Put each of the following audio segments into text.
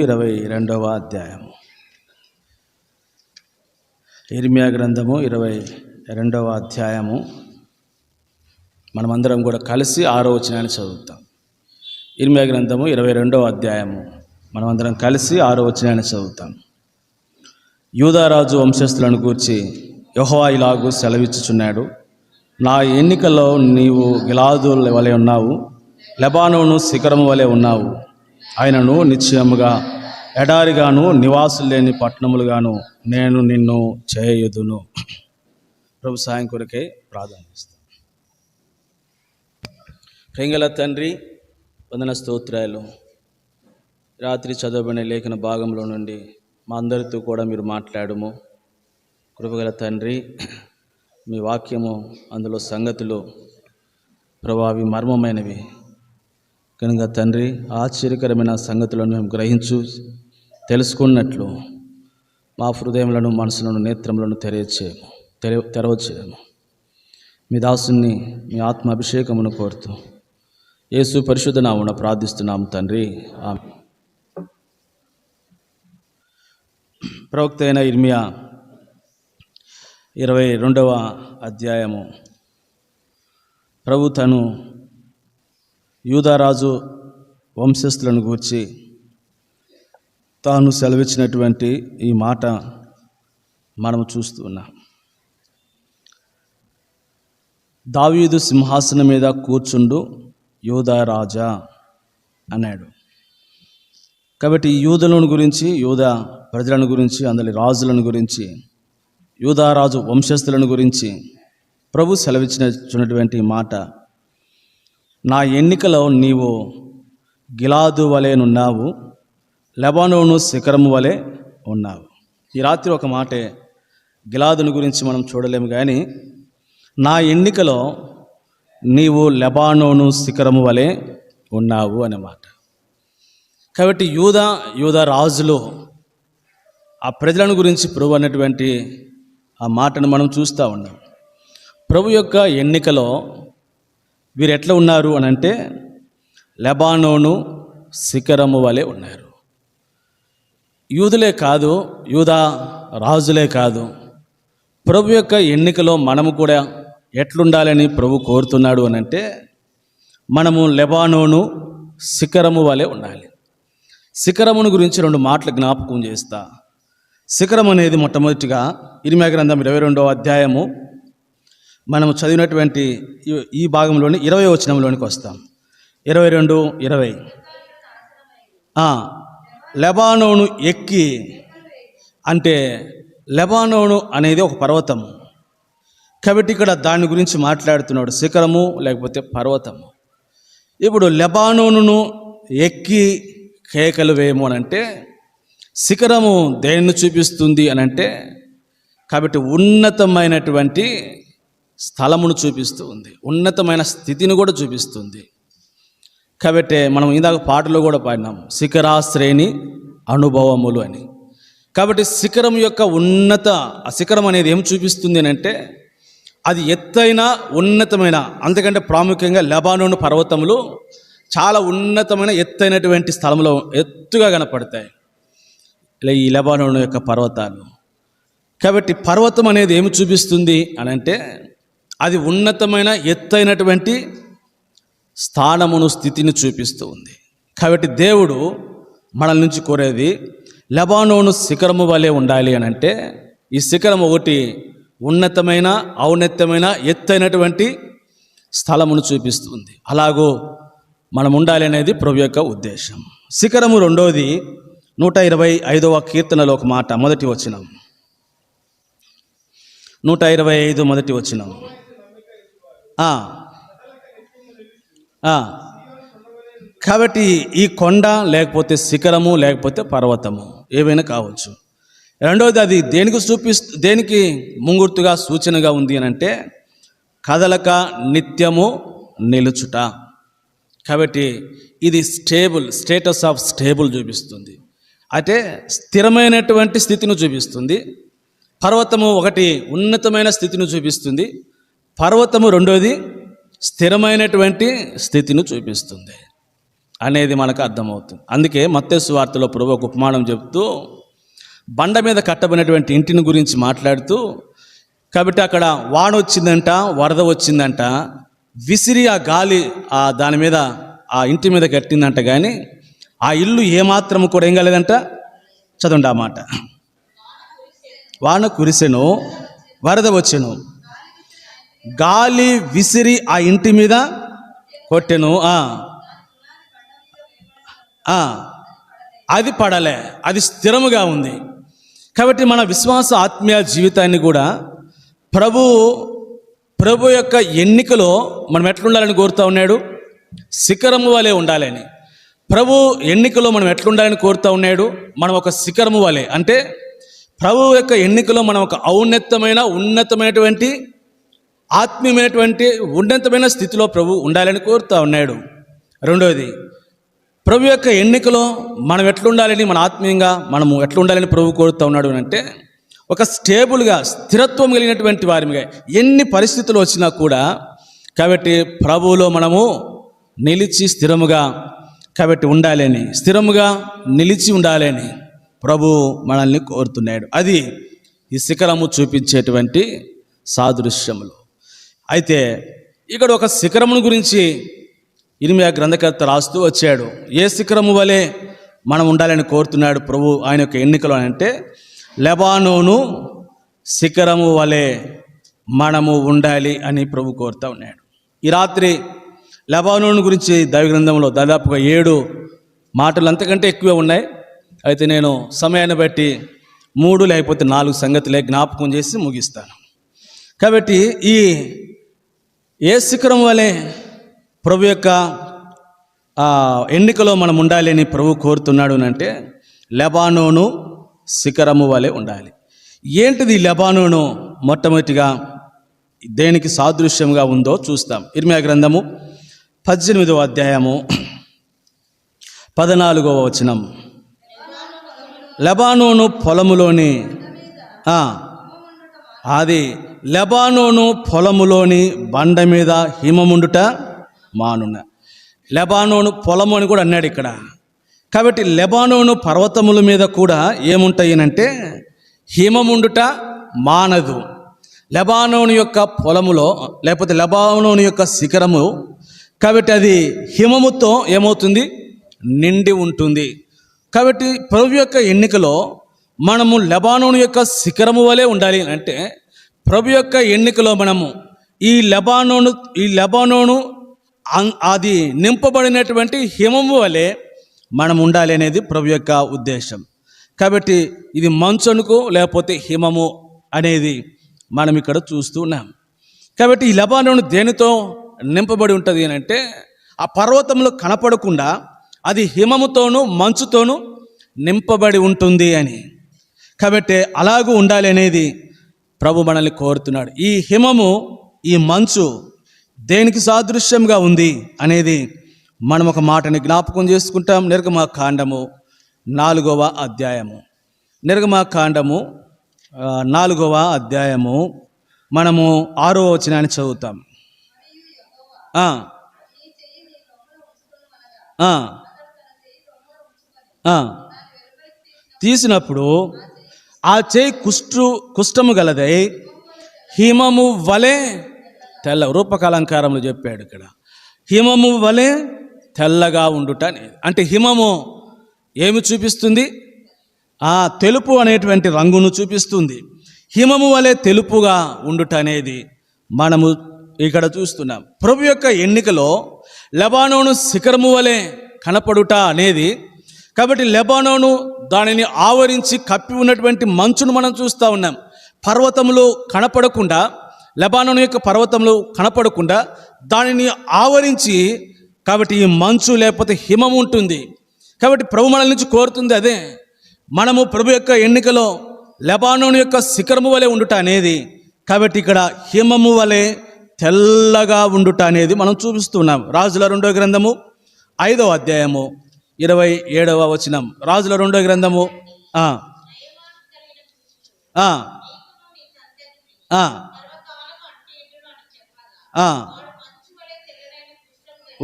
22వ అధ్యాయము. ఇర్మియా గ్రంథము 22వ అధ్యాయము. మనమందరం కూడా కలిసి 6వ వచనాన్ని చదువుతాం. ఇర్మియా గ్రంథము 22వ అధ్యాయము. మనమందరం కలిసి 6వ వచనాన్ని చదువుతాం. యూదారాజు వంశస్థులను గూర్చి యెహోవా ఇలాగు సెలవిచ్చుచున్నాడు. నా ఎన్నికలో నీవు గిలాదు వలె ఉన్నావు, లెబానోను శిఖరము వలె ఉన్నావు. ఆయనను నిశ్చయముగా ఎడారిగాను నివాసులు లేని పట్టణములుగాను నేను నిన్ను చేయుదును. ప్రభు సాయం కొరకే ప్రార్థన చేస్తాను. ప్రేంగల తండ్రి, వందన స్తోత్రాలు. రాత్రి చదవబడిన లేఖన భాగంలో నుండి మా అందరితో కూడా మీరు మాట్లాడము. కృపగల తండ్రి, మీ వాక్యము అందులో సంగతులు ప్రభావి మర్మమైనవి కనుక తండ్రి, ఆశ్చర్యకరమైన సంగతులను మేము గ్రహించు తెలుసుకున్నట్లు మా హృదయములను, మనసులను, నేత్రములను తెరవచేయము. మీ దాసుని మీ ఆత్మ అభిషేకమును కోరుతూ యేసు పరిశుద్ధ నామమున ప్రార్థిస్తున్నాము తండ్రి, ఆమేన్. ప్రవక్త అయిన ఇర్మియా 22వ అధ్యాయము. ప్రభు తను యూదారాజు వంశస్థులను గూర్చి తాను సెలవిచ్చినటువంటి ఈ మాట మనము చూస్తూ ఉన్నాం. దావీదు సింహాసనం మీద కూర్చుండు యూదారాజా అన్నాడు. కాబట్టి యూదులను గురించి, యూదా ప్రజలను గురించి, అందరి రాజులను గురించి, యూదారాజు వంశస్థులను గురించి ప్రభు సెలవిచ్చినటువంటి మాట, నా ఎన్నికలో నీవు గిలాదు వలెనున్నావు, లెబానోను శిఖరము వలె ఉన్నావు. ఈ రాత్రి ఒక మాటే, గిలాదుని గురించి మనం చూడలేము, కానీ నా ఎన్నికలో నీవు లెబానోను శిఖరము వలె ఉన్నావు అనే మాట. కాబట్టి యూదా రాజులు, ఆ ప్రజలను గురించి ప్రభు అన్నటువంటి ఆ మాటను మనం చూస్తూ ఉన్నాం. ప్రభు యొక్క ఎన్నికలో వీరు ఎట్లా ఉన్నారు అని అంటే, లెబానోను శిఖరము వలె ఉన్నారు. యూదులే కాదు, యూదా రాజులే కాదు, ప్రభు యొక్క ఎన్నికలో మనము కూడా ఎట్లుండాలని ప్రభు కోరుతున్నాడు అని అంటే, మనము లెబానోను శిఖరము వలె ఉండాలి. శిఖరమును గురించి 2 మాటలు జ్ఞాపకం చేస్తా. శిఖరం అనేది మొట్టమొదటిగా ఇర్మియా గ్రంథం 22వ అధ్యాయము మనం చదివినటువంటి ఈ భాగంలోని 20వ వచనంలోనికి వస్తాం. 22:20. లెబానోను ఎక్కి అంటే, లెబానోను అనేది ఒక పర్వతం. కాబట్టి ఇక్కడ దాని గురించి మాట్లాడుతున్నాడు, శిఖరము లేకపోతే పర్వతము. ఇప్పుడు లెబానోనును ఎక్కి కేకలు వేయము అని అంటే, శిఖరము దేన్ని చూపిస్తుంది అని అంటే, కాబట్టి ఉన్నతమైనటువంటి స్థలమును చూపిస్తూ ఉంది, ఉన్నతమైన స్థితిని కూడా చూపిస్తుంది. కాబట్టి మనం ఇందాక పాటలో కూడా పాడినాం, శిఖరాశ్రేణి అనుభవములు అని. కాబట్టి శిఖరం యొక్క ఆ శిఖరం అనేది ఏం చూపిస్తుంది అని అంటే, అది ఎత్తైన ఉన్నతమైన, అంతకంటే ప్రాముఖ్యంగా లెబానోను పర్వతములు చాలా ఉన్నతమైన ఎత్తైనటువంటి స్థలంలో ఎత్తుగా కనపడతాయి ఇలా ఈ లెబానోను యొక్క పర్వతాలు. కాబట్టి పర్వతం అనేది ఏమి చూపిస్తుంది అని అంటే, అది ఉన్నతమైన ఎత్తైనటువంటి స్థానమును, స్థితిని చూపిస్తూ ఉంది. కాబట్టి దేవుడు మనల నుంచి కోరేది లెబానోను శిఖరము వలె ఉండాలి అని అంటే, ఈ శిఖరం ఒకటి ఉన్నతమైన, ఔన్నత్యమైన, ఎత్తైనటువంటి స్థలమును చూపిస్తుంది. అలాగూ మనం ఉండాలి అనేది ప్రభు యొక్క ఉద్దేశం. శిఖరము రెండోది 125వ కీర్తనలో ఒక మాట, మొదటి వచనం. 125 మొదటి వచనం. కాబట్టి ఈ కొండ లేకపోతే శిఖరము లేకపోతే పర్వతము ఏవైనా కావచ్చు. రెండవది, అది దేనికి ముంగుర్తుగా, సూచనగా ఉంది అని అంటే, కదలక నిత్యము నిలుచుట. కాబట్టి ఇది స్టేటస్ ఆఫ్ స్టేబుల్ చూపిస్తుంది, అంటే స్థిరమైనటువంటి స్థితిని చూపిస్తుంది. పర్వతము ఒకటి ఉన్నతమైన స్థితిని చూపిస్తుంది, పర్వతము రెండోది స్థిరమైనటువంటి స్థితిని చూపిస్తుంది. అనేది మనకు అర్థమవుతుంది. అందుకే మత్తయి సువార్తలో ప్రభు ఒక ఉపమానం చెప్తూ బండ మీద కట్టబడినటువంటి ఇంటిని గురించి మాట్లాడుతూ, కాబట్టి అక్కడ వాన వచ్చిందంట, వరద వచ్చిందంట, విసిరి ఆ గాలి దాని మీద ఆ ఇంటి మీద కట్టిందంట, కానీ ఆ ఇల్లు ఏమాత్రం కూడా ఏం కాలేదంట. చదవండి ఆ మాట. వాన కురిసెను, వరద వచ్చెను, గాలి విసిరి ఆ ఇంటి మీద కొట్టెను, అది పడలే, అది స్థిరముగా ఉంది. కాబట్టి మన విశ్వాస ఆత్మీయ జీవితాన్ని కూడా ప్రభు యొక్క ఎన్నికలో మనం ఎట్లుండాలని కోరుతూ ఉన్నాడు? శిఖరము వలె ఉండాలని. ప్రభు ఎన్నికలో మనం ఎట్లుండాలని కోరుతూ ఉన్నాడు? మనం ఒక శిఖరము వలె, అంటే ప్రభు యొక్క ఎన్నికలో మనం ఒక ఉన్నతమైనటువంటి ఆత్మీయమైనటువంటి ఉన్నతమైన స్థితిలో ప్రభు ఉండాలని కోరుతూ ఉన్నాడు. రెండవది, ప్రభు యొక్క ఎన్నికలో మనం ఎట్లుండాలని, మన ఆత్మీయంగా మనము ఎట్లుండాలని ప్రభు కోరుతూ ఉన్నాడు అంటే ఒక స్టేబుల్గా, స్థిరత్వం కలిగినటువంటి వారిగా ఎన్ని పరిస్థితులు వచ్చినా కూడా, కాబట్టి ప్రభువులో మనము నిలిచి స్థిరముగా కాబట్టి ఉండాలని, స్థిరముగా నిలిచి ఉండాలని ప్రభు మనల్ని కోరుతున్నాడు. అది ఈ శిఖరము చూపించేటువంటి సాదృశ్యములు. అయితే ఇక్కడ ఒక శిఖరమును గురించి ఇర్మీయా గ్రంథకర్త రాస్తూ వచ్చాడు. ఏ శిఖరము వలె మనం ఉండాలని కోరుతున్నాడు ప్రభు ఆయన యొక్క ఎన్నికలు అంటే, లెబానోను శిఖరము వలె మనము ఉండాలి అని ప్రభు కోరుతూ ఉన్నాడు. ఈ రాత్రి లెబానోను గురించి దైవ గ్రంథంలో దాదాపుగా 7 మాటలు అంతకంటే ఎక్కువే ఉన్నాయి. అయితే నేను సమయాన్ని బట్టి 3 లేకపోతే 4 సంగతులే జ్ఞాపకం చేసి ముగిస్తాను. కాబట్టి ఏ శిఖరం వలె ప్రభు యొక్క ఎన్నికలో మనం ఉండాలి అని ప్రభు కోరుతున్నాడు అంటే, లెబానోను శిఖరము వలె ఉండాలి. ఏంటిది లెబానోను? మొట్టమొదటిగా దేనికి సాదృశ్యంగా ఉందో చూస్తాం. ఇర్మీయా గ్రంథము 18వ అధ్యాయము 14వ వచనం. లెబానోను పొలములోని అది లెబానోను పొలములోని బండ మీద హిమముండుట మానున. లెబానోను పొలము అని కూడా అన్నాడు ఇక్కడ. కాబట్టి లెబానోను పర్వతముల మీద కూడా ఏముంటాయినంటే హిమముండుట మానదు. లెబానోను యొక్క పొలములో లేకపోతే లెబానోను యొక్క శిఖరము, కాబట్టి అది హిమముతో ఏమవుతుంది? నిండి ఉంటుంది. కాబట్టి ప్రభు యొక్క ఎన్నికలో మనము లెబానోను యొక్క శిఖరము వలె ఉండాలి అంటే, ప్రభు యొక్క ఎన్నికలో మనము ఈ లెబానోను అది నింపబడినటువంటి హిమము వలె మనం ఉండాలి అనేది ప్రభు యొక్క ఉద్దేశం. కాబట్టి ఇది మంచునుకు లేకపోతే హిమము అనేది మనం ఇక్కడ చూస్తూ ఉన్నాం. కాబట్టి ఈ లెబానోను దేనితో నింపబడి ఉంటుంది అని అంటే, ఆ పర్వతంలో కనపడకుండా అది హిమముతోనూ మంచుతోనూ నింపబడి ఉంటుంది అని. కాబట్టి అలాగూ ఉండాలి అనేది ప్రభు మనల్ని కోరుతున్నాడు. ఈ హిమము, ఈ మంచు దేనికి సాదృశ్యంగా ఉంది అనేది మనం ఒక మాటని జ్ఞాపకం చేసుకుంటాం. నిర్గమకాండము 4వ అధ్యాయము. నిర్గమకాండము 4వ అధ్యాయము మనము 6వ వచనాన్ని చదువుతాం. తీసినప్పుడు ఆ చేయి కుష్ఠము గలదై హిమము వలె తెల్ల, రూపకాలంకారంలో చెప్పాడు ఇక్కడ. హిమము వలె తెల్లగా ఉండుట అంటే హిమము ఏమి చూపిస్తుంది? తెలుపు అనేటువంటి రంగును చూపిస్తుంది. హిమము వలె తెలుపుగా ఉండుట అనేది మనము ఇక్కడ చూస్తున్నాం. ప్రభు యొక్క ఎన్నికలో లెబానోను శిఖరము వలె కనపడుట అనేది, కాబట్టి లెబానోను దానిని ఆవరించి కప్పి ఉన్నటువంటి మంచును మనం చూస్తూ ఉన్నాం. పర్వతములు కనపడకుండా, లెబానోను యొక్క పర్వతములు కనపడకుండా దానిని ఆవరించి, కాబట్టి ఈ మంచు లేకపోతే హిమము ఉంటుంది. కాబట్టి ప్రభు మనల నుంచి కోరుతుంది అదే. మనము ప్రభు యొక్క ఎన్నికలో లెబానోను యొక్క శిఖరము వలె ఉండుట అనేది, కాబట్టి ఇక్కడ హిమము వలె తెల్లగా ఉండుట అనేది మనం చూపిస్తున్నాం. రాజుల 2వ గ్రంథము 5వ అధ్యాయము 27వ వచనం. రాజుల 2వ గ్రంథము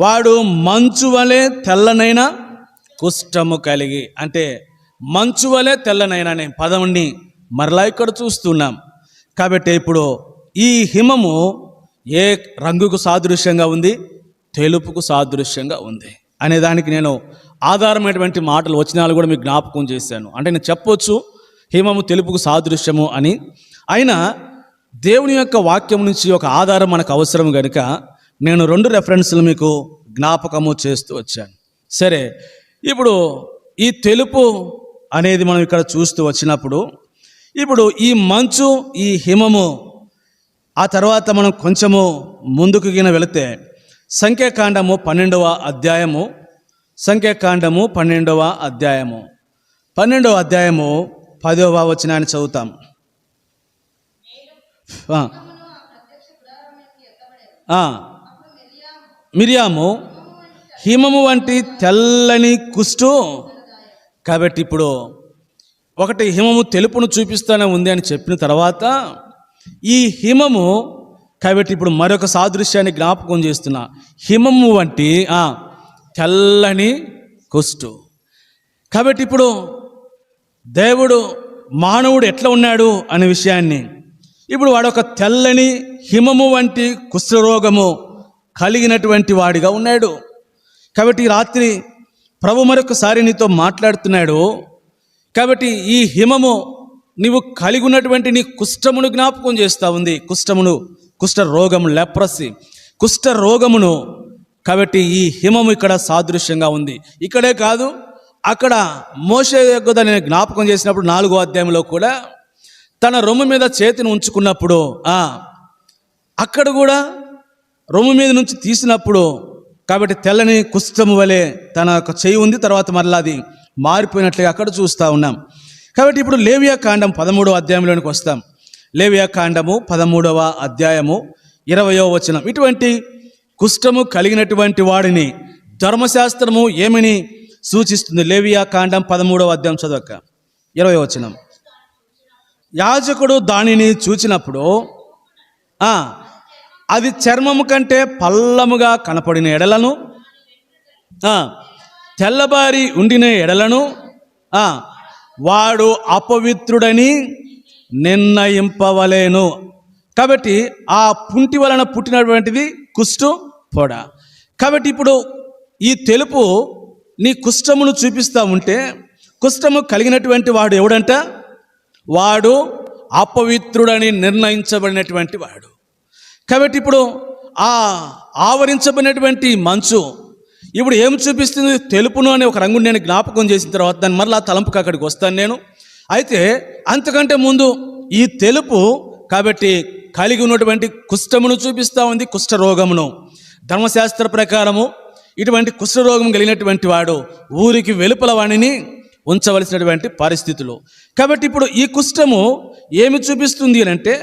వాడు మంచు వలె తెల్లనైన కుష్ఠము కలిగి. అంటే మంచు వలె తెల్లనైన అనే పదంని మరలా ఇక్కడ చూస్తున్నాం. కాబట్టి ఇప్పుడు ఈ హిమము ఏ రంగుకు సాదృశ్యంగా ఉంది? తెలుపుకు సాదృశ్యంగా ఉంది అనే దానికి నేను ఆధారమైనటువంటి మాటలు, వచనాలు కూడా మీకు జ్ఞాపకం చేశాను. అంటే నేను చెప్పొచ్చు హిమము తెలుపుకు సాదృశ్యము అని. అయినా దేవుని యొక్క వాక్యం నుంచి ఒక ఆధారం మనకు అవసరం కనుక నేను 2 రెఫరెన్స్లు మీకు జ్ఞాపకము చేస్తూ వచ్చాను. సరే, ఇప్పుడు ఈ తెలుపు అనేది మనం ఇక్కడ చూస్తూ వచ్చినప్పుడు, ఇప్పుడు ఈ మంచు, ఈ హిమము, ఆ తర్వాత మనం కొంచెము ముందుకు గిన వెళితే సంఖ్యాకాండము 12వ అధ్యాయము, సంఖ్యాకాండము 12వ అధ్యాయము 12వ అధ్యాయము 10వ వచనాన్ని చదువుతాం. మిరియాము హిమము వంటి తెల్లని కుష్టు. కాబట్టి ఇప్పుడు ఒకటి హిమము తెలుపును చూపిస్తూనే ఉంది అని చెప్పిన తర్వాత ఈ హిమము, కాబట్టి ఇప్పుడు మరొక సాదృశ్యాన్ని జ్ఞాపకం చేస్తున్నా. హిమము వంటి తెల్లని కుష్టు. కాబట్టి ఇప్పుడు దేవుడు మానవుడు ఎట్లా ఉన్నాడు అనే విషయాన్ని, ఇప్పుడు వాడు ఒక తెల్లని హిమము వంటి కుష్ఠరోగము కలిగినటువంటి వాడిగా ఉన్నాడు. కాబట్టి ఈ రాత్రి ప్రభు మరొకసారి నీతో మాట్లాడుతున్నాడు. కాబట్టి ఈ హిమము నీవు కలిగి ఉన్నటువంటి నీ కుష్ఠమును జ్ఞాపకం చేస్తూ ఉంది. కుష్ఠ రోగము, లెప్రసీ, కుష్ఠ రోగమును. కాబట్టి ఈ హిమము ఇక్కడ సాదృశ్యంగా ఉంది. ఇక్కడే కాదు, అక్కడ మోషే యొద్ద నేను జ్ఞాపకం చేసినప్పుడు 4వ అధ్యాయంలో కూడా తన రొమ్ము మీద చేతిని ఉంచుకున్నప్పుడు, అక్కడ కూడా రొమ్ము మీద నుంచి తీసినప్పుడు, కాబట్టి తెల్లని కుష్ఠము వలె తన యొక్క చెయ్యి ఉంది. తర్వాత మరలా అది మారిపోయినట్లుగా అక్కడ చూస్తూ ఉన్నాం. కాబట్టి ఇప్పుడు లేవియా కాండం 13వ అధ్యాయంలోనికి వస్తాం. లేవియా కాండము 13వ అధ్యాయము 20వ వచనం. ఇటువంటి కుష్ఠము కలిగినటువంటి వాడిని ధర్మశాస్త్రము ఏమని సూచిస్తుంది? లేవియా కాండం 13వ అధ్యాయం చదవక 20వ వచనం. యాజకుడు దానిని చూచినప్పుడు అది చర్మము కంటే పల్లముగా కనపడిన ఎడలను, తెల్లబారి ఉండిన ఎడలను వాడు అపవిత్రుడని నిర్ణయింపవలేను. కాబట్టి ఆ పుంటి వలన పుట్టినటువంటిది కుష్టు పొడ. కాబట్టి ఇప్పుడు ఈ తెలుపు నీ కుష్ఠమును చూపిస్తూ ఉంటే, కుష్ఠము కలిగినటువంటి వాడు ఎవడంట? వాడు అపవిత్రుడని నిర్ణయించబడినటువంటి వాడు. కాబట్టి ఇప్పుడు ఆ ఆవరించబడినటువంటి మంచు ఇప్పుడు ఏం చూపిస్తుంది? తెలుపును అనే ఒక రంగుని నేను జ్ఞాపకం చేసిన తర్వాత దాన్ని మరలా తలంపుకి అక్కడికి వస్తాను నేను. అయితే అంతకంటే ముందు ఈ తెలుపు కాబట్టి కలిగి ఉన్నటువంటి కుష్ఠమును చూపిస్తూ ఉంది, కుష్ఠరోగమును. ధర్మశాస్త్ర ప్రకారము ఇటువంటి కుష్ఠరోగం కలిగినటువంటి వాడు ఊరికి వెలుపల వాణిని ఉంచవలసినటువంటి పరిస్థితులు. కాబట్టి ఇప్పుడు ఈ కుష్ఠము ఏమి చూపిస్తుంది అంటే,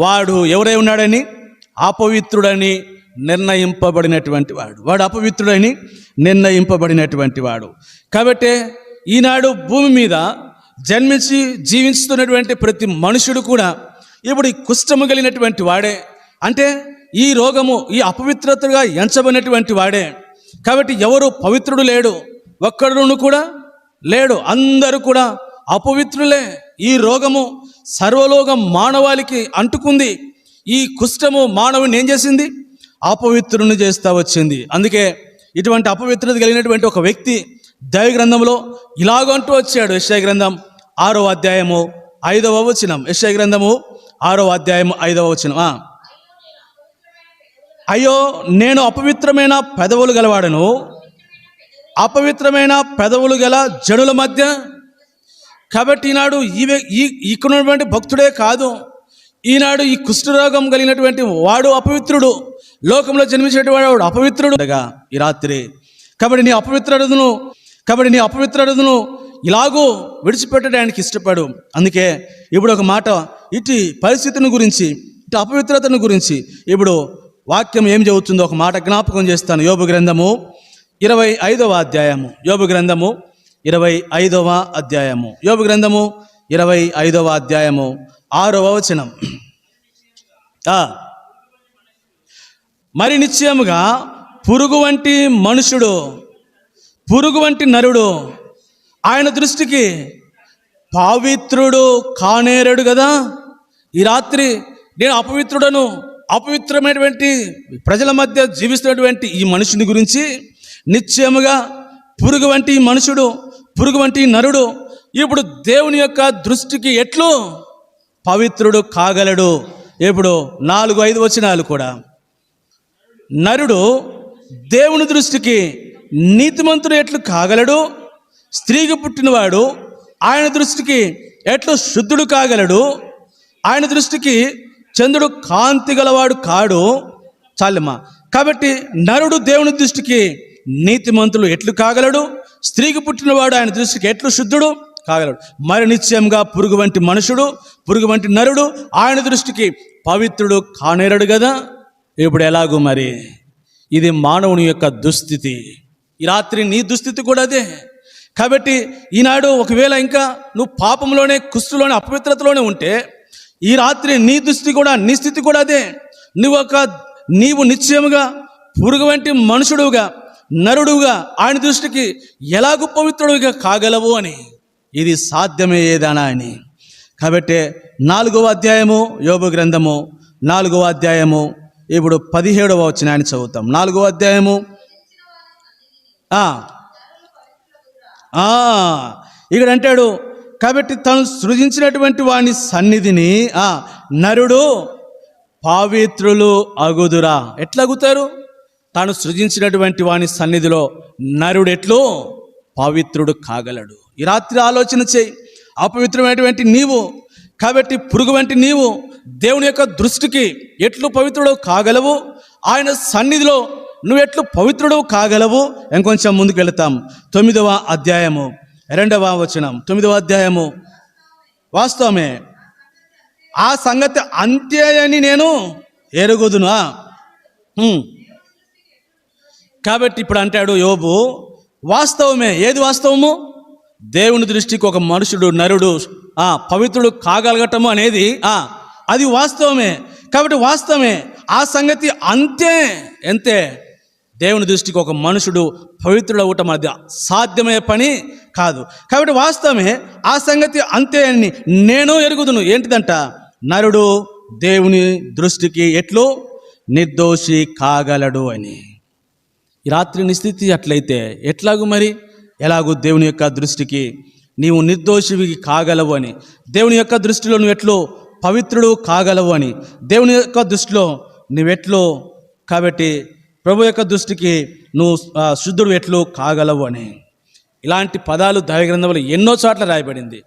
వాడు ఎవరై ఉన్నాడని? అపవిత్రుడని నిర్ణయింపబడినటువంటి వాడు. వాడు అపవిత్రుడని నిర్ణయింపబడినటువంటి వాడు. కాబట్టి ఈనాడు భూమి మీద జన్మించి జీవిస్తున్నటువంటి ప్రతి మనుషుడు కూడా ఇప్పుడు ఈ కుష్ఠము కలిగినటువంటి వాడే. అంటే ఈ రోగము, ఈ అపవిత్రతగా ఎంచబడినటువంటి వాడే. కాబట్టి ఎవరు పవిత్రుడు లేడు, ఒక్కడును కూడా లేడు, అందరూ కూడా అపవిత్రులే. ఈ రోగము సర్వలోకం మానవాళికి అంటుకుంది. ఈ కుష్ఠము మానవుని ఏం చేసింది? అపవిత్రుని చేస్తూ వచ్చింది. అందుకే ఇటువంటి అపవిత్రత కలిగినటువంటి ఒక వ్యక్తి దైవ గ్రంథంలో ఇలాగంటూ వచ్చాడు. యెషయా గ్రంథం 6వ అధ్యాయము 5వ వచనం. యెషయా గ్రంథము 6వ అధ్యాయము 5వ వచనం. అయ్యో, నేను అపవిత్రమైన పెదవులు గలవాడను, అపవిత్రమైన పెదవులు గల జనుల మధ్య. కాబట్టి ఈనాడు ఇక్కడ ఉన్నటువంటి భక్తుడే కాదు, ఈనాడు ఈ కుష్ఠరోగం కలిగినటువంటి వాడు అపవిత్రుడు. లోకంలో జన్మించినటువంటి వాడు అపవిత్రుడు ఈ రాత్రి. కాబట్టి నీ అపవిత్రతను ఇలాగూ విడిచిపెట్టడానికి ఇష్టపడు. అందుకే ఇప్పుడు ఒక మాట, ఇటు పరిస్థితిని గురించి, ఇటు అపవిత్రతను గురించి ఇప్పుడు వాక్యం ఏం చెబుతుందో ఒక మాట జ్ఞాపకం చేస్తాను. యోబు గ్రంథము 25వ అధ్యాయము. యోబు గ్రంథము 25వ అధ్యాయము. యోబు గ్రంథము 25వ అధ్యాయము 6వ వచనం. మరి నిశ్చయముగా పురుగు వంటి మనుషుడు, పురుగు వంటి నరుడు ఆయన దృష్టికి పవిత్రుడు కానేరడు కదా. ఈ రాత్రి నేను అపవిత్రుడను, అపవిత్రమైనటువంటి ప్రజల మధ్య జీవిస్తున్నటువంటి ఈ మనుషుని గురించి నిశ్చయముగా పురుగు వంటి మనుషుడు, పురుగు వంటి నరుడు ఇప్పుడు దేవుని యొక్క దృష్టికి ఎట్లు పవిత్రుడు కాగలడు. ఇప్పుడు 4-5 వచనాలు కూడా, నరుడు దేవుని దృష్టికి నీతిమంతుడు ఎట్లు కాగలడు, స్త్రీకి పుట్టినవాడు ఆయన దృష్టికి ఎట్లు శుద్ధుడు కాగలడు, ఆయన దృష్టికి చంద్రుడు కాంతి గలవాడు కాడు. చాలమ్మా. కాబట్టి నరుడు దేవుని దృష్టికి నీతిమంతులు ఎట్లు కాగలడు, స్త్రీకి పుట్టినవాడు ఆయన దృష్టికి ఎట్లు శుద్ధుడు కాగలడు. మరి నిశ్చయంగా పురుగు వంటి మనుషుడు, పురుగు వంటి నరుడు ఆయన దృష్టికి పవిత్రుడు కానేరడు కదా. ఇప్పుడు ఎలాగూ మరి ఇది మానవుని యొక్క దుస్థితి. ఈ రాత్రి నీ దుస్థితి కూడా అదే. కాబట్టి ఈనాడు ఒకవేళ ఇంకా నువ్వు పాపంలోనే, కుష్టులోనే, అపవిత్రతలోనే ఉంటే ఈ రాత్రి నీ దుస్థితి కూడా, నీ స్థితి కూడా అదే. నీవు నిశ్చయముగా పురుగు వంటి మనుషుడుగా, నరుడుగా ఆయన దృష్టికి ఎలాగూ పవిత్రుడుగా కాగలవు అని, ఇది సాధ్యమే ఏదైనా అని. కాబట్టి 4వ అధ్యాయము యోబు గ్రంథము 4వ అధ్యాయము ఇప్పుడు 17వ వచనాన్ని చదువుతాం. 4వ అధ్యాయము ఇక్కడ అంటాడు, కాబట్టి తను సృజించినటువంటి వాని సన్నిధిని నరుడు పవిత్రులు అగుదురా. ఎట్లా అగుతారు? తాను సృజించినటువంటి వాని సన్నిధిలో నరుడు ఎట్లు పవిత్రుడు కాగలడు. ఈ రాత్రి ఆలోచన చేయి. అపవిత్రమైనటువంటి నీవు, కాబట్టి పురుగు వంటి నీవు దేవుని యొక్క దృష్టికి ఎట్లు పవిత్రుడు కాగలవు, ఆయన సన్నిధిలో నువ్వు ఎట్లు పవిత్రుడు కాగలవు. ఇంకొంచెం ముందుకు వెళతాం. 9వ అధ్యాయము 2వ వచనం. 9వ అధ్యాయము వాస్తవమే, ఆ సంగతి అంతే అని నేను ఎరుగుదునా. కాబట్టి ఇప్పుడు అంటాడు యోబు, వాస్తవమే. ఏది వాస్తవము? దేవుని దృష్టికి ఒక మనుషుడు, నరుడు పవిత్రుడు కాగలగటము అనేది అది వాస్తవమే. కాబట్టి వాస్తవమే, ఆ సంగతి ఎంతే. దేవుని దృష్టికి ఒక మనుషుడు పవిత్రుడు అవ్వటం అది సాధ్యమయ్యే పని కాదు. కాబట్టి వాస్తవమే, ఆ సంగతి అంతే అని నేను ఎరుగుదును. ఏంటిదంట? నరుడు దేవుని దృష్టికి ఎట్లు నిర్దోషి కాగలడు అని. ఈ రాత్రి నిస్థితి అట్లయితే ఎట్లాగూ మరి, ఎలాగూ దేవుని యొక్క దృష్టికి నీవు నిర్దోషివి కాగలవు అని, దేవుని యొక్క దృష్టిలో నువ్వు ఎట్లో పవిత్రుడు కాగలవు అని, దేవుని యొక్క దృష్టిలో నువ్వెట్లో, కాబట్టి ప్రభు యొక్క దృష్టికి నువ్వు శుద్ధుడు ఎట్లు కాగలవు అని. ఇలాంటి పదాలు దైవ గ్రంథంలో ఎన్నో చోట్ల రాయబడింది.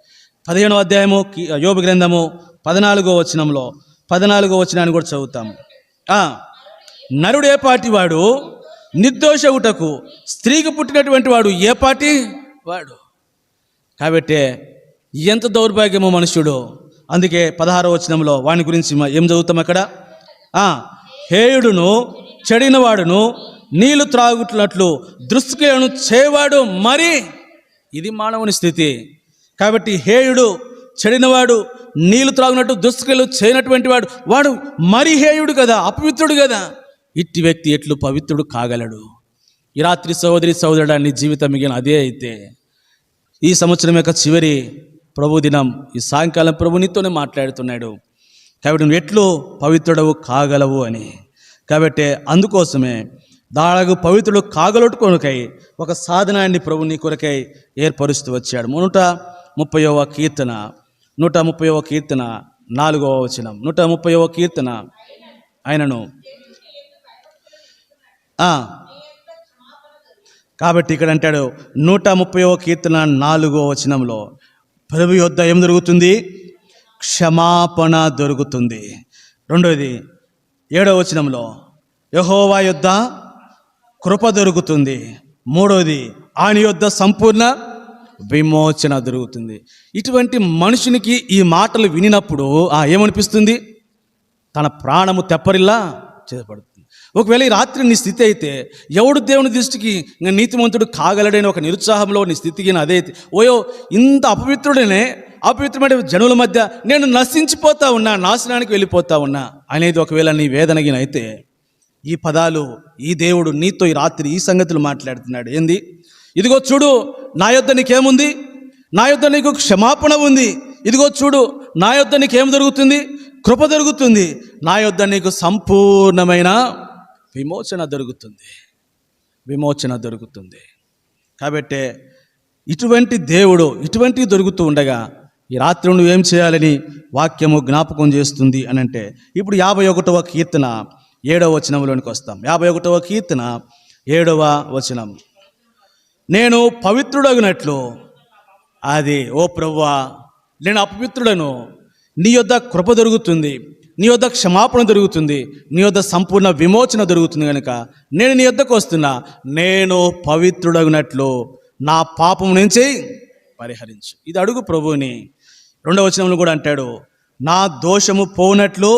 15వ అధ్యాయము యోబు గ్రంథము 14వ వచనంలో 14వ వచనాన్ని కూడా చదువుతాము. నరుడు ఏ పాటి వాడు, నిర్దోషవుటకు స్త్రీకి పుట్టినటువంటి వాడు ఏ పాటి వాడు. కాబట్టి ఎంత దౌర్భాగ్యమో మనుష్యుడు. అందుకే 16వ వచనంలో వాని గురించి ఏం చదువుతాం అక్కడ? హేయుడును చెడినవాడును నీళ్లు త్రాగుతున్నట్లు దృష్టిలను చేయవాడు మరి. ఇది మానవుని స్థితి. కాబట్టి హేయుడు, చెడినవాడు, నీళ్లు త్రాగునట్టు దుష్క్రియలు చేయనటువంటి వాడు మరి హేయుడు కదా, అపవిత్రుడు కదా. ఇట్టి వ్యక్తి ఎట్లు పవిత్రుడు కాగలడు. ఈ రాత్రి సహోదరి సహోదరుడా, నీ జీవితం మిగిలిన అదే అయితే ఈ సంవత్సరం యొక్క చివరి ప్రభు దినం, ఈ సాయంకాలం ప్రభు నీతోనే మాట్లాడుతున్నాడు. కాబట్టి నువ్వు ఎట్లు పవిత్రుడవు కాగలవు అని. కాబట్టి అందుకోసమే దాదాపు పవిత్రుడు కాగలొట్టుకొనకై ఒక సాధనాన్ని ప్రభు నీ కొరకై ఏర్పరుస్తూ వచ్చాడు. 130వ కీర్తన 130వ కీర్తన 4వ వచనం. 130వ కీర్తన ఆయనను కాబట్టి ఇక్కడ అంటాడు 130వ కీర్తన 4వ వచనంలో ప్రభు యొద్ద ఏం దొరుకుతుంది? క్షమాపణ దొరుకుతుంది. రెండవది 7వ వచనంలో యెహోవా యొద్ద కృప దొరుకుతుంది. మూడవది ఆయన యొద్ద సంపూర్ణ విమోచన దొరుకుతుంది. ఇటువంటి మనుషునికి ఈ మాటలు వినినప్పుడు ఏమనిపిస్తుంది? తన ప్రాణము తెప్పరిల్లా చేపడుతుంది. ఒకవేళ ఈ రాత్రి నీ స్థితి అయితే ఎవడు దేవుని దృష్టికి నీతిమంతుడు కాగలడని ఒక నిరుత్సాహంలో నీ స్థితికి అదే ఓయో ఇంత అపవిత్రమైన జనుల మధ్య నేను నశించిపోతా ఉన్నా, నాశనానికి వెళ్ళిపోతా ఉన్నా అనేది ఒకవేళ నీ వేదనగిన అయితే ఈ పదాలు ఈ దేవుడు నీతో ఈ రాత్రి ఈ సంగతులు మాట్లాడుతున్నాడు. ఏంది? ఇదిగో చూడు, నా యొద్ద నీకేముంది? నా యొద్ద నీకు క్షమాపణ ఉంది. ఇదిగో చూడు, నా యొద్ద నీకేం దొరుకుతుంది? కృప దొరుకుతుంది. నా యొద్ద నీకు సంపూర్ణమైన విమోచన దొరుకుతుంది. విమోచన దొరుకుతుంది. కాబట్టి ఇటువంటి దేవుడు ఇటువంటివి దొరుకుతూ ఉండగా ఈ రాత్రి నువ్వేం చేయాలని వాక్యము జ్ఞాపకం చేస్తుంది అని అంటే, ఇప్పుడు 51వ కీర్తన 7వ వచనంలోనికి వస్తాం. 51వ కీర్తన 7వ వచనం. నేను పవిత్రుడగినట్లు అది, ఓ ప్రభువా నేను అపవిత్రుడను, నీ యొద్ద కృప దొరుకుతుంది, నీ యొద్ద క్షమాపణ దొరుకుతుంది, నీ యొద్ద సంపూర్ణ విమోచన దొరుకుతుంది. కనుక నేను నీ యొద్దకు వస్తున్నా. నేను పవిత్రుడగినట్లు నా పాపం నుంచి పరిహరించు. ఇది అడుగు ప్రభువుని. 2వ వచనంలో కూడా అంటాడు, నా దోషము పోనట్లు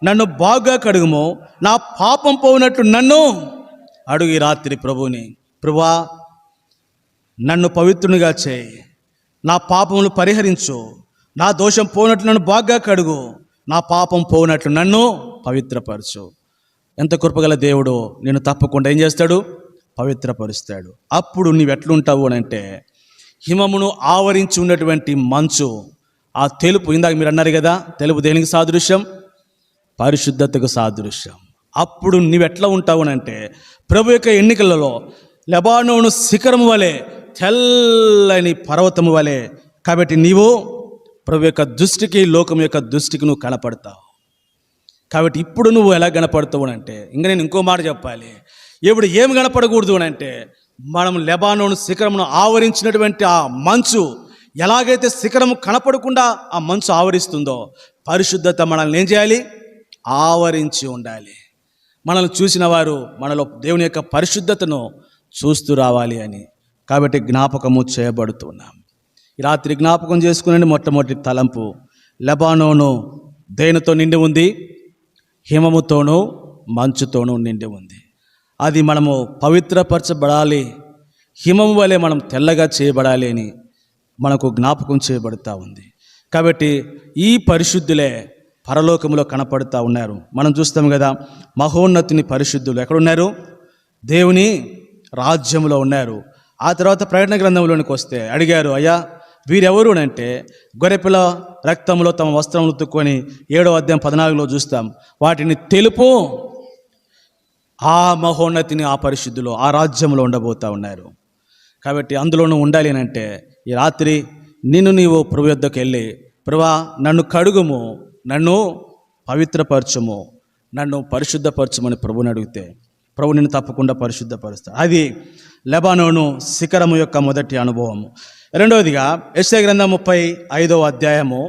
నన్ను బాగా కడుగుము, నా పాపం పోనట్లు నన్ను అడుగు. ఈ రాత్రి ప్రభువుని, ప్రభువా నన్ను పవిత్రునిగా చేయి, నా పాపములు పరిహరించు, నా దోషం పోనట్లు నన్ను బాగా కడుగు, నా పాపం పోనట్లు నన్ను పవిత్రపరచు. ఎంత కృపగల దేవుడు నేను తప్పకుండా ఏం చేస్తాడు? పవిత్రపరుస్తాడు. అప్పుడు నీవు ఎట్లుంటావు అని అంటే, హిమమును ఆవరించి ఉన్నటువంటి మంచు, ఆ తెలుపు, ఇందాక మీరు అన్నారు కదా, తెలుపు దేనికి సాదృశ్యం? పరిశుద్ధతకు సాదృశ్యం. అప్పుడు నీవెట్లా ఉంటావు అని అంటే, ప్రభు యొక్క ఎన్నికలలో లెబానోను శిఖరము వలె, తెల్లని పర్వతము వలె. కాబట్టి నీవు ప్రభు యొక్క దృష్టికి, లోకం యొక్క దృష్టికి నువ్వు కనపడతావు. కాబట్టి ఇప్పుడు నువ్వు ఎలా కనపడతావు అంటే, ఇంకా నేను ఇంకో మాట చెప్పాలి. ఇప్పుడు ఏమి కనపడకూడదు అని అంటే, మనం లెబానోను శిఖరమును ఆవరించినటువంటి ఆ మంచు, ఎలాగైతే శిఖరము కనపడకుండా ఆ మంచు ఆవరిస్తుందో, పరిశుద్ధత మనల్ని ఏం చేయాలి? ఆవరించి ఉండాలి. మనల్ని చూసిన వారు మనలో దేవుని యొక్క పరిశుద్ధతను చూస్తూ రావాలి అని. కాబట్టి జ్ఞాపకము చేయబడుతున్నాం. ఈ రాత్రి జ్ఞాపకం చేసుకునే మొట్టమొదటి తలంపు, లెబానోను దేనితో నిండి ఉంది? హిమముతోనూ మంచుతోనూ నిండి ఉంది. అది మనము పవిత్రపరచబడాలి, హిమము వలె మనం తెల్లగా చేయబడాలి అని మనకు జ్ఞాపకం చేయబడుతూ ఉంది. కాబట్టి ఈ పరిశుద్ధులే పరలోకములో కనపడుతూ ఉన్నారు. మనం చూస్తాం కదా, మహోన్నతుని పరిశుద్ధులు ఎక్కడున్నారు? దేవుని రాజ్యంలో ఉన్నారు. ఆ తర్వాత ప్రకటన గ్రంథంలోనికి వస్తే అడిగారు, అయ్యా వీరెవరు అంటే, గొర్రెపిల్ల రక్తంలో తమ వస్త్రం ఉతుక్కొని 7వ అధ్యాయం 14లో చూస్తాం. వాటిని తెలుపు, ఆ మహోన్నతిని, ఆ పరిశుద్ధులు ఆ రాజ్యంలో ఉండబోతూ ఉన్నారు. కాబట్టి అందులోనూ ఉండాలి అని అంటే, ఈ రాత్రి నీవు ప్రభు యొద్దకు వెళ్ళి, ప్రభువా నన్ను కడుగుము, నన్ను పవిత్రపరచుము, నన్ను పరిశుద్ధపరచుమని ప్రభుని అడిగితే ప్రభు నిన్ను తప్పకుండా పరిశుద్ధపరుస్తాడు. అది లెబానోను శిఖరము యొక్క మొదటి అనుభవము. రెండవదిగా యెషయా గ్రంథం 35వ అధ్యాయము,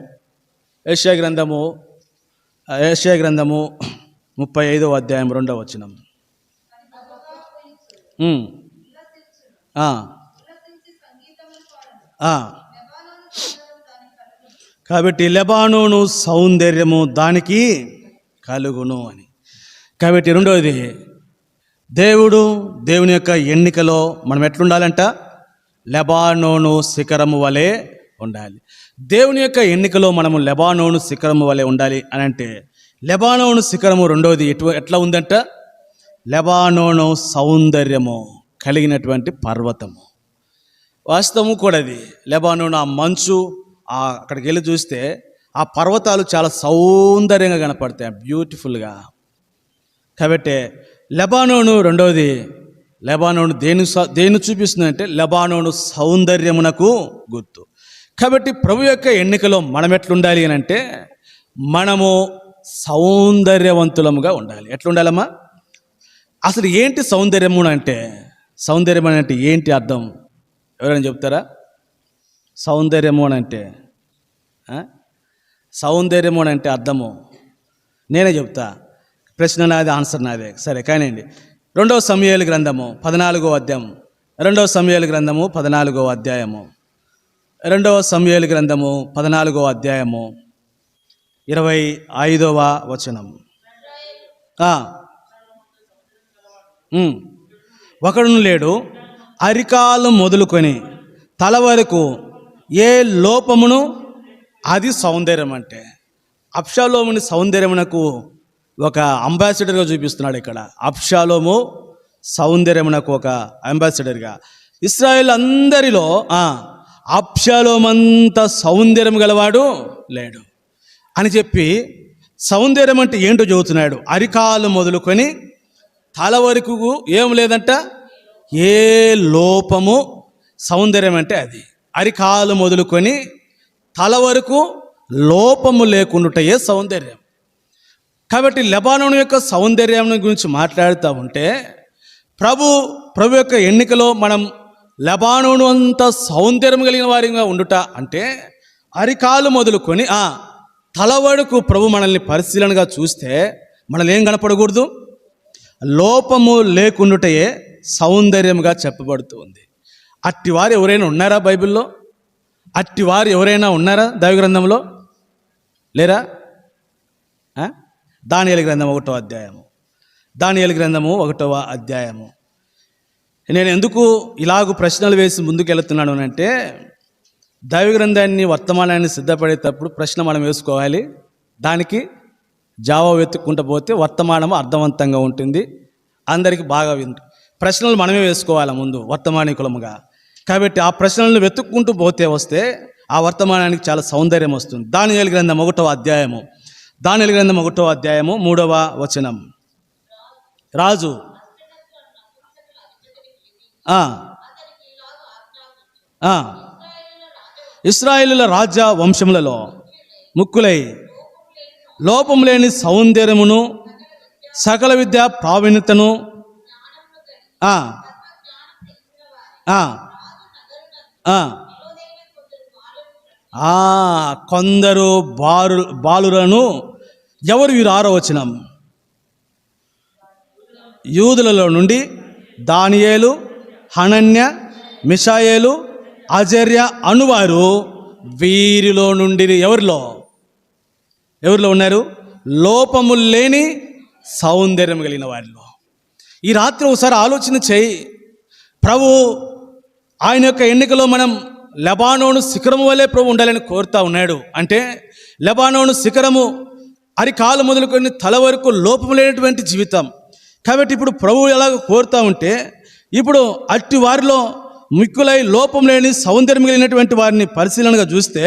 యెషయా గ్రంథము 35వ అధ్యాయం 2వ వచనం. కాబట్టి లెబానోను సౌందర్యము దానికి కలుగును అని. కాబట్టి రెండవది, దేవుని యొక్క ఎన్నికలో మనం ఎట్లుండాలంట? లెబానోను శిఖరము వలె ఉండాలి. దేవుని యొక్క ఎన్నికలో మనము లెబానోను శిఖరము వలె ఉండాలి అని అంటే, లెబానోను శిఖరము రెండవది ఎట్లా ఉందంట? లెబానోను సౌందర్యము కలిగినటువంటి పర్వతము. వాస్తవము కూడా అది. లెబానోను ఆ మంచు, అక్కడికి వెళ్ళి చూస్తే ఆ పర్వతాలు చాలా సౌందర్యంగా కనపడతాయి, బ్యూటిఫుల్గా. కాబట్టి లెబానోను రెండవది, లెబానోను దేని చూపిస్తుందంటే లెబానోను సౌందర్యమునకు గుర్తు. కాబట్టి ప్రభు యొక్క ఎన్నికలో మనం ఎట్లుండాలి అని అంటే, మనము సౌందర్యవంతులముగా ఉండాలి. ఎట్లుండాలమ్మా? అసలు ఏంటి సౌందర్యము అంటే? సౌందర్యం అంటే ఏంటి అర్థం? ఎవరైనా చెప్తారా? సౌందర్యము అని అంటే, సౌందర్యము అని అంటే అర్థము నేనే చెప్తా. ప్రశ్న నాది, ఆన్సర్ నాదే. సరే కానివ్వండి. 2వ సమూయేలు గ్రంథము 14వ అధ్యాయము, 2వ సమూయేలు గ్రంథము 14వ అధ్యాయము, 2వ సమూయేలు గ్రంథము 14వ అధ్యాయము 25వ వచనం. ఒకడును లేడు, అరికాలు మొదలుకొని తల వరకు ఏ లోపమును, అది సౌందర్యం అంటే. అబ్షాలోముని సౌందర్యమునకు ఒక అంబాసిడర్గా చూపిస్తున్నాడు ఇక్కడ. అబ్షాలోము సౌందర్యమునకు ఒక అంబాసిడర్గా. ఇశ్రాయేల్ అందరిలో అబ్షాలోమంత సౌందర్యం గలవాడు లేడు అని చెప్పి సౌందర్యం అంటే ఏంటో చెబుతున్నాడు. అరికాలు మొదలుకొని తల వరకు ఏం లేదంట, ఏ లోపము. సౌందర్యం అంటే అది. అరికాలు మొదలుకొని తల వరకు లోపము లేకుండాటయే సౌందర్యం. కాబట్టి లెబానోను యొక్క సౌందర్యం గురించి మాట్లాడుతూ ఉంటే ప్రభు యొక్క ఎన్నికలో మనం లెబానోను అంత సౌందర్యం కలిగిన వారిగా ఉండుట అంటే అరికాలు మొదలుకొని తల వరకు ప్రభు మనల్ని పరిశీలనగా చూస్తే మనల్ని ఏం కనపడకూడదు, లోపము లేకుండాటయే సౌందర్యంగా చెప్పబడుతుంది. అట్టివారు ఎవరైనా ఉన్నారా బైబిల్లో? అట్టివారు ఎవరైనా ఉన్నారా దైవగ్రంథంలో? లేరా? దానియేలు గ్రంథం 1వ అధ్యాయము. దానియేలు గ్రంథము 1వ అధ్యాయము. నేను ఎందుకు ఇలాగ ప్రశ్నలు వేసి ముందుకు వెళుతున్నాను అంటే, దైవగ్రంథాన్ని వర్తమానాన్ని సిద్ధపడేటప్పుడు ప్రశ్న మనం వేసుకోవాలి. దానికి జవాబు వెతుక్కుంటూ పోతే వర్తమానం అర్థవంతంగా ఉంటుంది, అందరికీ బాగా ప్రశ్నలు మనమే వేసుకోవాలి ముందు వర్తమానికులముగా. కాబట్టి ఆ ప్రశ్నలను వెతుక్కుంటూ వస్తే ఆ వర్తమానానికి చాలా సౌందర్యం వస్తుంది. దానియేలు గ్రంథం 1వ అధ్యాయము. దానియేలు గ్రంథం 1వ అధ్యాయము 3వ వచనం. రాజు ఇశ్రాయేలుల రాజ్య వంశములలో ముక్కులై లోపం లేని సౌందర్యమును సకల విద్య ప్రావీణ్యతను కొందరు బాలురను. ఎవరు వీరు? 6వ వచనం. యూదులలో నుండి దానియేలు, హనన్య, మిషాయేలు, అజర్య అనువారు వీరిలో నుండి. ఎవరిలో ఉన్నారు? లోపము లేని సౌందర్యం కలిగిన వారిలో. ఈ రాత్రి ఒకసారి ఆలోచన చేయి. ప్రభు ఆయన యొక్క ఎన్నికలో మనం లెబానోను శిఖరము వల్లే ప్రభు ఉండాలని కోరుతా ఉన్నాడు. అంటే లెబానోను శిఖరము అరికాలు మొదలుకొని తల వరకు లోపము లేనటువంటి జీవితం. కాబట్టి ఇప్పుడు ప్రభు ఎలాగ కోరుతా ఉంటే, ఇప్పుడు అట్టి వారిలో మిక్కులై లోపం లేని సౌందర్యం కలిగినటువంటి వారిని పరిశీలనగా చూస్తే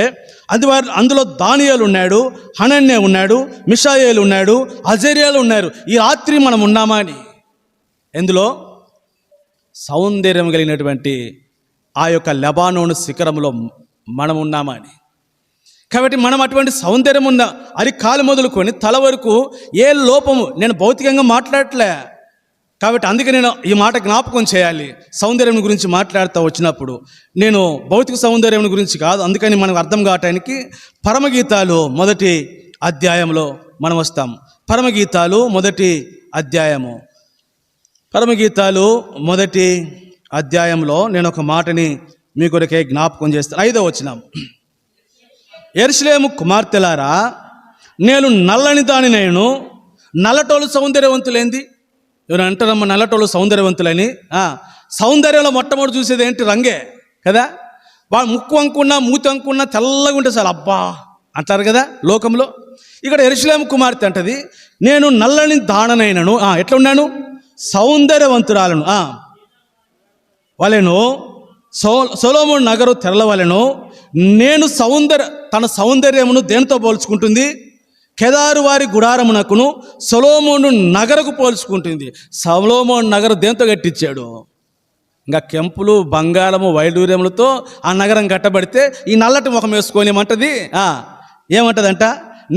అందులో దానియేలు ఉన్నాడు, హనన్య ఉన్నాడు, మిషాయేలు ఉన్నాడు, అజర్యాలు ఉన్నారు. ఈ రాత్రి మనం ఉన్నామా అని? ఎందులో? సౌందర్యం కలిగినటువంటి ఆ యొక్క లెబానోను శిఖరంలో మనం ఉన్నామా అని. కాబట్టి మనం అటువంటి సౌందర్యం ఉన్న అరికాలు మొదలుకొని తల వరకు ఏ లోపము, నేను భౌతికంగా మాట్లాడలే కాబట్టి అందుకే నేను ఈ మాట జ్ఞాపకం చేయాలి. సౌందర్యం గురించి మాట్లాడుతూ వచ్చినప్పుడు నేను భౌతిక సౌందర్యం గురించి కాదు. అందుకని మనకు అర్థం కావటానికి పరమగీతాలు 1వ అధ్యాయంలో మనం వస్తాం. పరమగీతాలు 1వ అధ్యాయము. పరమగీతాలు 1వ అధ్యాయంలో నేను ఒక మాటని మీ కొరకే జ్ఞాపకం చేస్తాను. 5వ వచనం. యెరూషలేము కుమార్తెలారా, నేను నల్లని దాని, నేను నల్లటోళ్ళు సౌందర్యవంతులేంది? ఎవరు అంటారమ్మ నల్లటోళ్ళు సౌందర్యవంతులని? సౌందర్యంలో మొట్టమొదటి చూసేది ఏంటి? రంగే కదా. వాళ్ళు ముక్కు అంకున్నా మూతి అంకున్నా తెల్లగా ఉంటే చాలు అబ్బా అంటారు కదా లోకంలో. ఇక్కడ యెరూషలేము కుమార్తె అంటది, నేను నల్లని దాననైనను, ఎట్లా ఉన్నాను? సౌందర్యవంతురాలను వాళ్ళను. సొలొమోను నగరు తెరలవలెను. నేను తన సౌందర్యమును దేనితో పోల్చుకుంటుంది? కెదారు వారి గుడారమునకును సొలొమోను నగరకు పోల్చుకుంటుంది. సొలొమోను నగరు దేంతో కట్టించాడు? ఇంకా కెంపులు, బంగారము, వైడూర్యములతో ఆ నగరం కట్టబడితే ఈ నల్లటి ముఖం వేసుకొని ఏమంటది? ఏమంటదంట?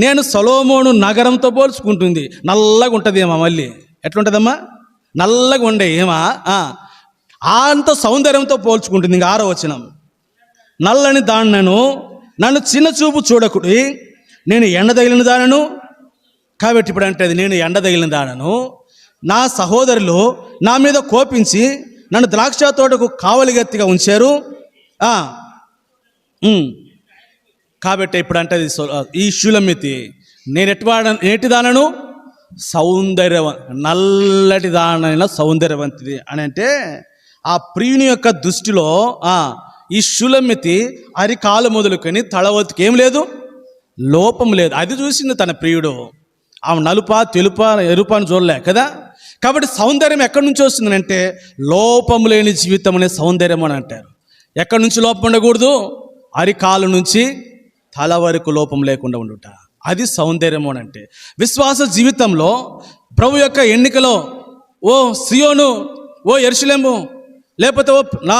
నేను సొలొమోను నగరంతో పోల్చుకుంటుంది. నల్లగా ఉంటుంది ఏమా? మళ్ళీ ఎట్లుంటుందమ్మా? నల్లగా ఉండే ఏమా? అంత సౌందర్యంతో పోల్చుకుంటుంది. ఇంకా 6వ వచనం. నల్లని దాన్నను, నన్ను చిన్న చూపు చూడకుడి, నేను ఎండ తగిలిన దానను. కాబట్టి ఇప్పుడు అంటే నేను ఎండ తగిలిన దానను. నా సహోదరులు నా మీద కోపించి నన్ను ద్రాక్ష తోటకు కావలిగత్తిగా ఉంచారు. కాబట్టి ఇప్పుడు అంటే ఈ షులమితి, నేను నేటి దానను నల్లటి దానైన సౌందర్యవంతిది అని అంటే ఆ ప్రియుని యొక్క దృష్టిలో ఈ షులమితి అరికాలు మొదలుకొని తలవతికి ఏం లేదు, లోపం లేదు. అది చూసింది తన ప్రియుడు. ఆమె నలుపా తెలుపా ఎరుపా అని చూడలే కదా. కాబట్టి సౌందర్యం ఎక్కడి నుంచి వస్తుందంటే లోపము లేని జీవితం అనే సౌందర్యం అని అంటారు. ఎక్కడి నుంచి లోపం ఉండకూడదు? అరికాలు నుంచి తల వరకు లోపం లేకుండా ఉండుట, అది సౌందర్యం అని అంటే. విశ్వాస జీవితంలో ప్రభు యొక్క ఎన్నికలో ఓ సియోను, ఓ యెరూషలేము, లేకపోతే ఓ నా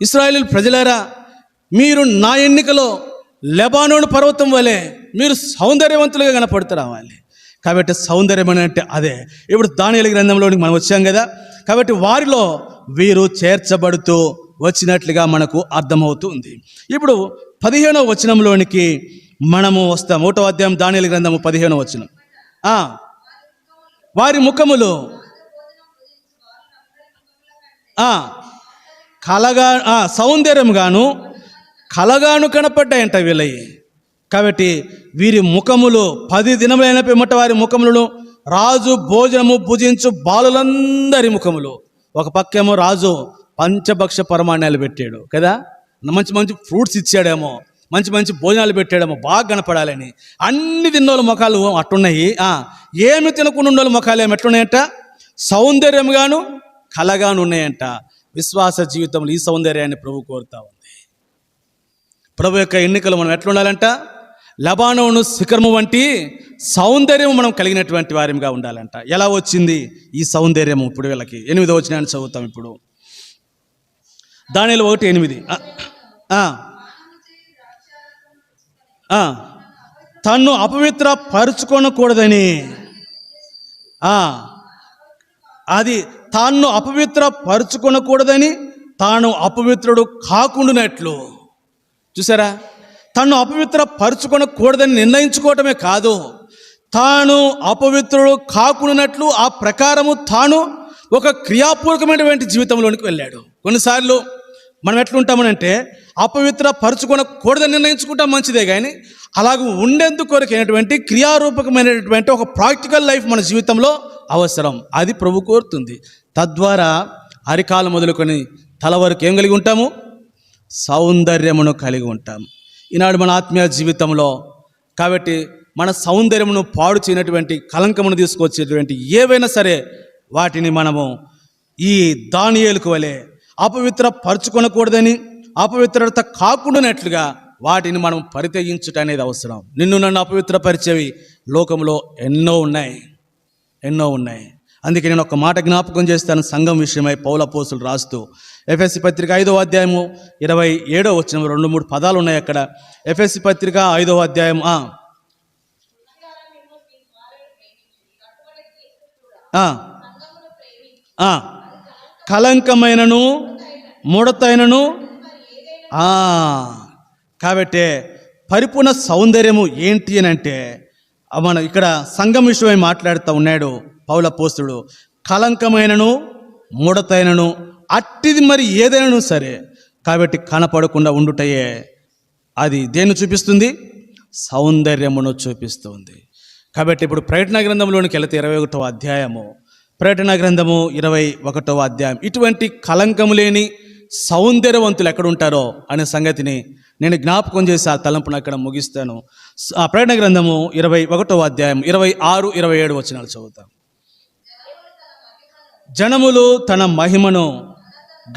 ఇశ్రాయేలు ప్రజలారా, మీరు నా ఎన్నికలో లెబానోను పర్వతం వలె మీరు సౌందర్యవంతులుగా కనపడుతూ రావాలి. కాబట్టి సౌందర్యం అని అంటే అదే. ఇప్పుడు దానియేలు గ్రంథంలోనికి మనం వచ్చాం కదా. కాబట్టి వారిలో వీరు చేర్చబడుతూ వచ్చినట్లుగా మనకు అర్థమవుతుంది. ఇప్పుడు 15వ వచనంలోనికి మనము వస్తాం. 1వ అధ్యాయం దానియేలు గ్రంథము 15వ వచనం. వారి ముఖములు సౌందర్యంగాను కలగాను కనపడ్డాయంట వీళ్ళయి. కాబట్టి వీరి ముఖములు 10 దినములైన పిమ్మట వారి ముఖములను రాజు భోజనము భుజించు బాలులందరి ముఖములు. ఒక పక్కేమో రాజు పంచభక్ష పరమాణాలు పెట్టాడు కదా, మంచి మంచి ఫ్రూట్స్ ఇచ్చాడేమో, మంచి మంచి భోజనాలు పెట్టాడేమో బాగా కనపడాలని. అన్ని తిన్నోళ్ళ ముఖాలు అట్టున్నాయి. ఏమి తినకుండా ఉన్నోళ్ళ ముఖాలు ఏమి ఎట్లున్నాయంట? సౌందర్యంగాను కలగాను ఉన్నాయంట. విశ్వాస జీవితంలో ఈ సౌందర్యాన్ని ప్రభు కోరుతా ఉంది. ప్రభు యొక్క ఎన్నికలు మనం ఎట్లా ఉండాలంట? లెబానోను శిఖరము వంటి సౌందర్యం మనం కలిగినటువంటి వారిగా ఉండాలంట. ఎలా వచ్చింది ఈ సౌందర్యము? ఇప్పుడు వీళ్ళకి 8వ వచనాన్ని చదువుతాం. ఇప్పుడు దానియేలు 1:8 తన్ను అపవిత్ర పరుచుకొనకూడదని, అది తాను అపవిత్ర పరుచుకొనకూడదని తాను అపవిత్రుడు కాకుండానట్లు. చూసారా? తను అపవిత్ర పరుచుకొనకూడదని నిర్ణయించుకోవటమే కాదు, తాను అపవిత్రుడు కాకుండానట్లు ఆ ప్రకారము తాను ఒక క్రియాపూర్వకమైనటువంటి జీవితంలోనికి వెళ్ళాడు. కొన్నిసార్లు మనం ఎట్లుంటామనంటే అపవిత్ర పరుచుకొనకూడదని నిర్ణయించుకుంటాం, మంచిదే. కానీ అలాగ ఉండేందుకు కొరకైనటువంటి క్రియారూపకమైనటువంటి ఒక ప్రాక్టికల్ లైఫ్ మన జీవితంలో అవసరం. అది ప్రభు కోరుతుంది. తద్వారా అరికాలు మొదలుకొని తల వరకు ఏం కలిగి ఉంటాము? సౌందర్యమును కలిగి ఉంటాం. ఈనాడు మన ఆత్మీయ జీవితంలో కాబట్టి మన సౌందర్యమును పాడు చేయనటువంటి, కలంకమును తీసుకొచ్చేటువంటి ఏవైనా సరే వాటిని మనము ఈ దానియేలుకు వలె అపవిత్ర పరుచుకొనకూడదని, అపవిత్రత కాకుండానట్లుగా వాటిని మనం పరిత్యజించుట అనేది అవసరం. నిన్ను నన్ను అపవిత్రపరిచేవి లోకంలో ఎన్నో ఉన్నాయి. అందుకే నేను ఒక మాట జ్ఞాపకం చేస్తాను సంఘం విషయమై. పౌలు అపోస్తులు రాస్తూ ఎఫెసీ పత్రిక 5వ అధ్యాయము 27వ వచనం 2-3 పదాలు ఉన్నాయి అక్కడ. ఎఫెసీ పత్రిక 5వ అధ్యాయం కలంకమైనను ముడతైనను. కాబట్టి పరిపూర్ణ సౌందర్యము ఏంటి అని అంటే మన ఇక్కడ సంఘం విషయమై మాట్లాడుతూ ఉన్నాడు పౌలు అపోస్తులుడు. కలంకమైనను ముడతైనను అట్టిది మరి ఏదైనాను సరే కాబట్టి కనపడకుండా ఉండుటయే. అది దేన్ని చూపిస్తుంది? సౌందర్యమును చూపిస్తుంది. కాబట్టి ఇప్పుడు ప్రకటన గ్రంథంలోనికి వెళితే 21వ అధ్యాయము, ప్రకటన గ్రంథము 21వ అధ్యాయం, ఇటువంటి కలంకము లేని సౌందర్యవంతులు ఎక్కడుంటారో అనే సంగతిని నేను జ్ఞాపకం చేసి ఆ తలంపును అక్కడ ముగిస్తాను. ఆ ప్రకటన గ్రంథము 21వ అధ్యాయం 26-27 వచనాలు చదువుతాం. జనములు తన మహిమను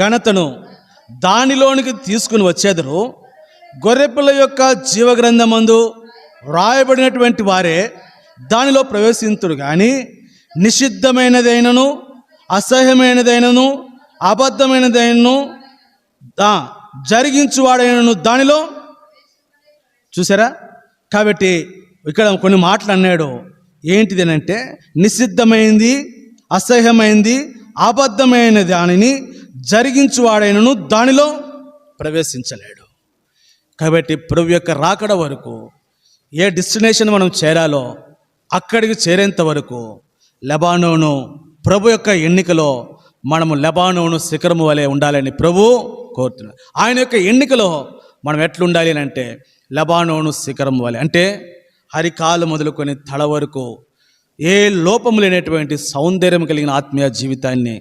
ఘనతను దానిలోనికి తీసుకుని వచ్చేదరు. గొర్రెపిల్ల యొక్క జీవగ్రంథమందు వ్రాయబడినటువంటి వారే దానిలో ప్రవేశింతురు. కానీ నిషిద్ధమైనదైనను అసహ్యమైనదైనను అబద్ధమైనదైనను జరిగించువాడైనను దానిలో. చూసారా? కాబట్టి ఇక్కడ కొన్ని మాటలు అన్నాడు. ఏంటిది అంటే నిషిద్ధమైంది, అసహ్యమైంది, అబద్ధమైన దానిని జరిగించువాడైనను దానిలో ప్రవేశించలేడు. కాబట్టి ప్రభు యొక్క రాకడ వరకు ఏ డెస్టినేషన్ మనం చేరాలో అక్కడికి చేరేంత వరకు లెబానోను ప్రభు యొక్క ఎన్నికలో మనము లెబానోను శిఖరము వలె ఉండాలని ప్రభు కోరుతున్నాడు. ఆయన యొక్క ఎన్నికలో మనం ఎట్లుండాలి అంటే లెబానోను శిఖరం వలె, అంటే హరికాలు మొదలుకొని తల వరకు ఏ లోపము లేనటువంటి సౌందర్యం కలిగిన ఆత్మీయ జీవితాన్ని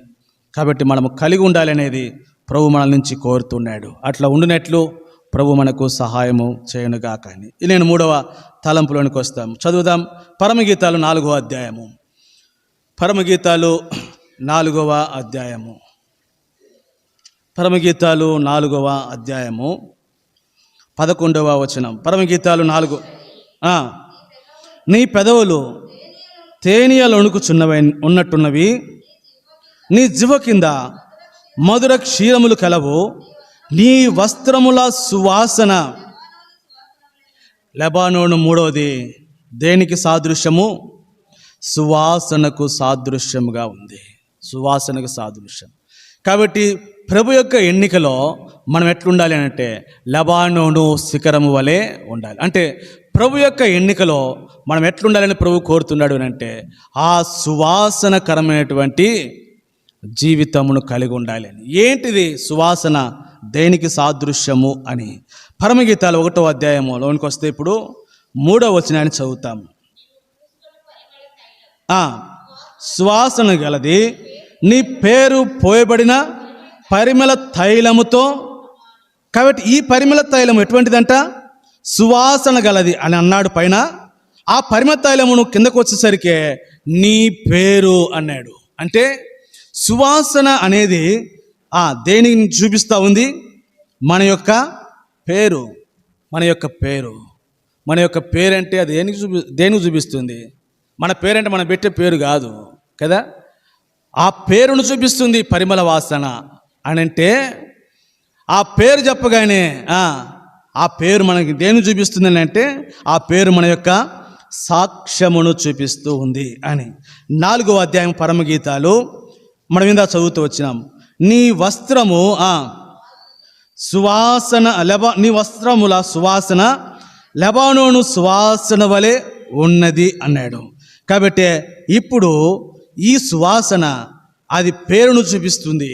కాబట్టి మనము కలిగి ఉండాలనేది ప్రభు మన నుంచి కోరుతున్నాడు. అట్లా ఉండినట్లు ప్రభు మనకు సహాయము చేయనుగా. కానీ నేను 3వ తలంపులోనికి వస్తాం. చదువుదాం. పరమగీతాలు 4వ అధ్యాయము. పరమగీతాలు 4వ అధ్యాయము. పరమగీతాలు 4వ అధ్యాయము 11వ వచనం. పరమగీతాలు 4. నీ పెదవులు తేనీయలు ఉన్నట్టున్నవి, నీ జిహ్వ కింద మధుర క్షీరములు కలవు, నీ వస్త్రముల సువాసన. లెబానోను 3వది దేనికి సాదృశ్యము? సువాసనకు సాదృశ్యముగా ఉంది. సువాసనకు సాదృశ్యం. కాబట్టి ప్రభు యొక్క ఎన్నికలో మనం ఎట్లుండాలి అంటే లెబానోను శిఖరము వలె ఉండాలి. అంటే ప్రభు యొక్క ఎన్నికలో మనం ఎట్లుండాలని ప్రభు కోరుతున్నాడు అని అంటే ఆ సువాసనకరమైనటువంటి జీవితమును కలిగి ఉండాలి అని. ఏంటిది సువాసన? దేనికి సాదృశ్యము అని పరమగీతాలు 1వ అధ్యాయంలోనికి వస్తే ఇప్పుడు 3వ వచనాన్ని చదువుతాము. సువాసన గలది నీ పేరు పోయబడిన పరిమళ తైలముతో. కాబట్టి ఈ పరిమళ తైలం ఎటువంటిదంట? సువాసన గలది అని అన్నాడు పైన. ఆ పరిమళ తైలమును కిందకు వచ్చేసరికి నీ పేరు అన్నాడు. అంటే సువాసన అనేది దేనిని చూపిస్తూ ఉంది? మన యొక్క పేరు. మన యొక్క పేరు. మన యొక్క పేరు అంటే అది దేనికి చూపిస్తుంది? మన పేరంటే మనం పెట్టే పేరు కాదు కదా. ఆ పేరును చూపిస్తుంది పరిమళ వాసన అని. అంటే ఆ పేరు చెప్పగానే ఆ పేరు మనకి దేన్ని చూపిస్తుంది అంటే ఆ పేరు మన యొక్క సాక్ష్యమును చూపిస్తూ ఉంది అని. 4వ అధ్యాయం పరమగీతాలు మనం ఇందా చదువుతూ వచ్చినాం. నీ వస్త్రము సువాసన నీ వస్త్రముల సువాసన లెబానోను సువాసన వలె ఉన్నది అన్నాడు. కాబట్టి ఇప్పుడు ఈ సువాసన అది పేరును చూపిస్తుంది.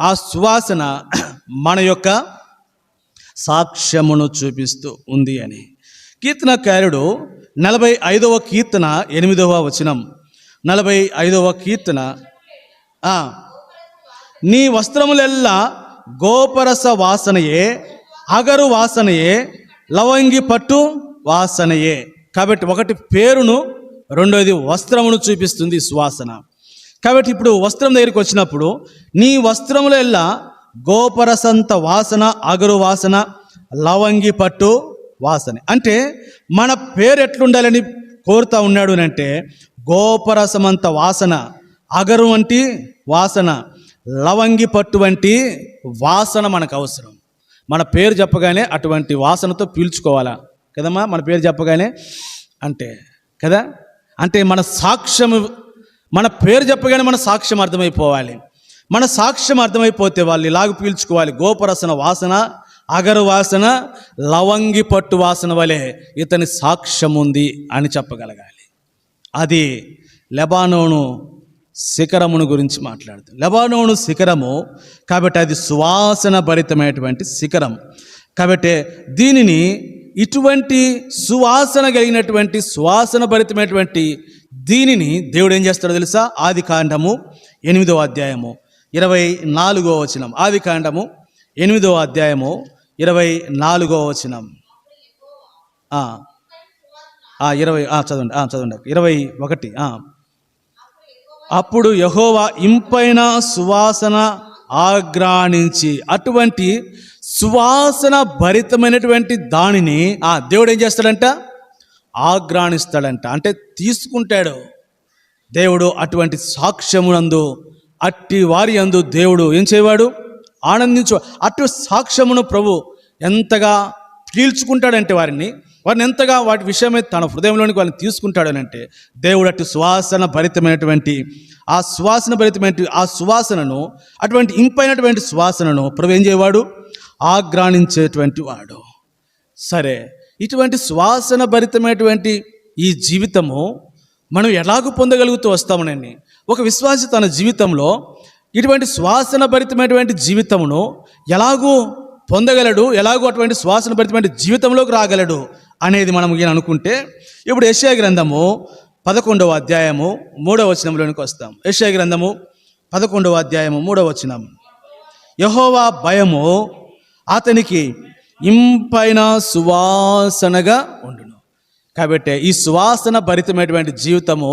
ఆ సువాసన మన యొక్క సాక్ష్యమును చూపిస్తూ ఉంది అని. కీర్తనకారుడు 45వ కీర్తన 8వ వచనం. 45వ కీర్తన నీ వస్త్రములెల్లా గోపరస వాసనయే, అగరు వాసనయే, లవంగి పట్టు వాసనయే. కాబట్టి ఒకటి పేరును, రెండోది వస్త్రమును చూపిస్తుంది సువాసన. కాబట్టి ఇప్పుడు వస్త్రం దగ్గరికి వచ్చినప్పుడు నీ వస్త్రములెల్లా గోపరసంత వాసన, అగరు వాసన, లవంగి పట్టు వాసన. అంటే మన పేరు ఎట్లుండాలని కోరుతా ఉన్నాడు అంటే గోపరసమంత వాసన, అగరు వంటి వాసన, లవంగి పట్టు వంటి వాసన మనకు అవసరం. మన పేరు చెప్పగానే అటువంటి వాసనతో పీల్చుకోవాలా కదమ్మా? మన పేరు చెప్పగానే అంటే కదా, అంటే మన సాక్ష్యం, మన పేరు చెప్పగానే మన సాక్ష్యం అర్థమైపోవాలి. మన సాక్ష్యం అర్థమైపోతే వాళ్ళు ఇలాగ పీల్చుకోవాలి. గోపరసన వాసన, అగరు వాసన, లవంగి పట్టు వాసన వలె ఇతని సాక్ష్యం ఉంది అని చెప్పగలగాలి. అది లెబానోను శిఖరమును గురించి మాట్లాడుతుంది. లెబానోను శిఖరము కాబట్టి అది సువాసన భరితమైనటువంటి శిఖరం. కాబట్టి దీనిని ఇటువంటి సువాసన కలిగినటువంటి సువాసన భరితమైనటువంటి దీనిని దేవుడు ఏం చేస్తాడో తెలుసా? ఆదికాండము 8వ అధ్యాయము 24వ వచనం. ఆదికాండము 8వ అధ్యాయము 24వ వచనం. 21. అప్పుడు యెహోవా ఇంపైన సువాసన ఆగ్రాణించి, అటువంటి సువాసన భరితమైనటువంటి దానిని దేవుడు ఏం చేస్తాడంట? ఆగ్రాణిస్తాడంట. అంటే తీసుకుంటాడు దేవుడు. అటువంటి సాక్ష్యమునందు, అట్టి వారి యందు దేవుడు ఏం చేయవాడు? ఆనందించు. అటు సాక్ష్యమును ప్రభు ఎంతగా పీల్చుకుంటాడంటే వారిని ఎంతగా వాటి విషయమే తన హృదయంలోనికి వాళ్ళని తీసుకుంటాడనంటే దేవుడు అటు సువాసన భరితమైనటువంటి ఆ సువాసనను, అటువంటి ఇంపైనటువంటి సువాసనను ప్రభు ఏం చేయవాడు? ఆగ్రాణించేటువంటి వాడు. సరే, ఇటువంటి సువాసన భరితమైనటువంటి ఈ జీవితము మనం ఎలాగూ పొందగలుగుతూ వస్తామనండి. ఒక విశ్వాసి తన జీవితంలో ఇటువంటి సువాసన భరితమైనటువంటి జీవితమును ఎలాగూ పొందగలడు, ఎలాగో అటువంటి సువాసన భరితమైన జీవితంలోకి రాగలడు అనేది మనం అనుకుంటే ఇప్పుడు యెషయా గ్రంథము 11వ అధ్యాయము 3వ వచనంలోనికి వస్తాం. యెషయా గ్రంథము 11వ అధ్యాయము 3వ వచనం. యెహోవా భయము అతనికి ఇంపైన సువాసనగా ఉండును. కాబట్టి ఈ సువాసన భరితమైనటువంటి జీవితము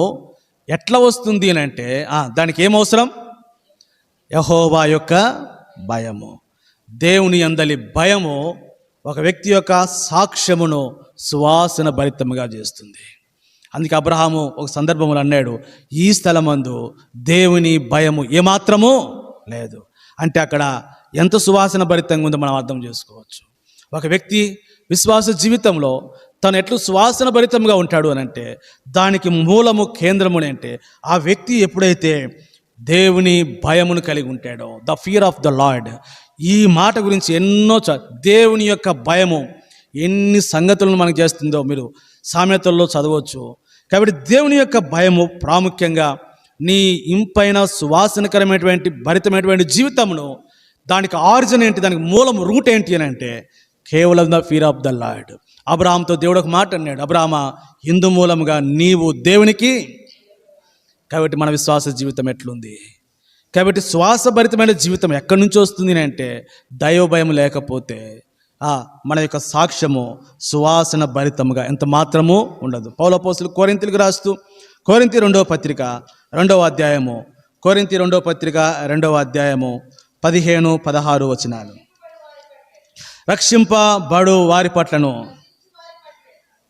ఎట్లా వస్తుంది అని అంటే దానికి ఏమవసరం? యెహోవా యొక్క భయము, దేవుని యందలి భయము ఒక వ్యక్తి యొక్క సాక్ష్యమును సువాసన భరితముగా చేస్తుంది. అందుకే అబ్రహాము ఒక సందర్భంలో అన్నాడు, ఈ స్థలమందు దేవుని భయము ఏమాత్రము లేదు. అంటే అక్కడ ఎంత సువాసన భరితంగా ఉందో మనం అర్థం చేసుకోవచ్చు. ఒక వ్యక్తి విశ్వాస జీవితంలో తను ఎట్లు సువాసన భరితంగా ఉంటాడు అని అంటే దానికి మూలము, కేంద్రము అంటే ఆ వ్యక్తి ఎప్పుడైతే దేవుని భయమును కలిగి ఉంటాడో, the fear of the lord. ఈ మాట గురించి ఎన్నో దేవుని యొక్క భయము ఎన్ని సంగతులను మనకు చేస్తుందో మీరు సామెతల్లో చదవచ్చు. కాబట్టి దేవుని యొక్క భయము ప్రాముఖ్యంగా నీ ఇంపైన సువాసనకరమైనటువంటి భరితమైనటువంటి జీవితమును, దానికి ఆరిజిన్ ఏంటి, దానికి మూలము, రూట్ ఏంటి అని అంటే కేవలం the fear of the Lord. అబ్రహాంతో దేవుడు ఒక మాట అన్నాడు, అబ్రహామా, ఇందు మూలముగా నీవు దేవునికి. కాబట్టి మన విశ్వాస జీవితం ఎట్లుంది? కాబట్టి శ్వాసభరితమైన జీవితం ఎక్కడి నుంచి వస్తుంది అంటే దైవ భయం లేకపోతే మన యొక్క సాక్ష్యము సువాసన భరితముగా ఎంత మాత్రము ఉండదు. పౌలు అపోస్తలుడు కొరింథీయులకు రాస్తూ కొరింథీ 2వ పత్రిక 2వ అధ్యాయము, కొరింథీ 2వ పత్రిక 2వ అధ్యాయము 15-16 వచనాలు. రక్షింపబడు వారి పట్లను,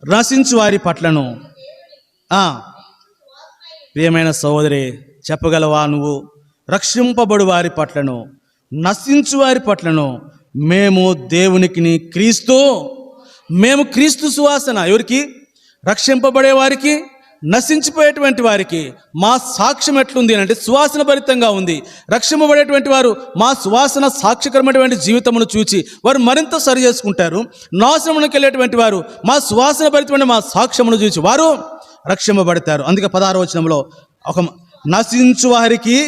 నశించు వారి పట్లను. ప్రియమైన సహోదరి, చెప్పగలవా నువ్వు? రక్షింపబడు వారి పట్లను, నశించు వారి పట్లను మేము దేవునికి క్రీస్తు, మేము క్రీస్తు సువాసన. ఎవరికి? రక్షింపబడే వారికి, నశించిపోయేటువంటి వారికి మా సాక్ష్యం ఎట్లుంది అంటే సువాసన భరితంగా ఉంది. రక్షింపబడేటువంటి వారు మా సువాసన సాక్ష్యకరమైనటువంటి జీవితమును చూచి వారు మరింత సరి చేసుకుంటారు. నాశనమునికి వెళ్ళేటువంటి వారు మా సువాసన భరితమైన మా సాక్ష్యమును చూచి వారు రక్షింపబడతారు. అందుకే 16వ వచనంలో ఒక నశించు వారికి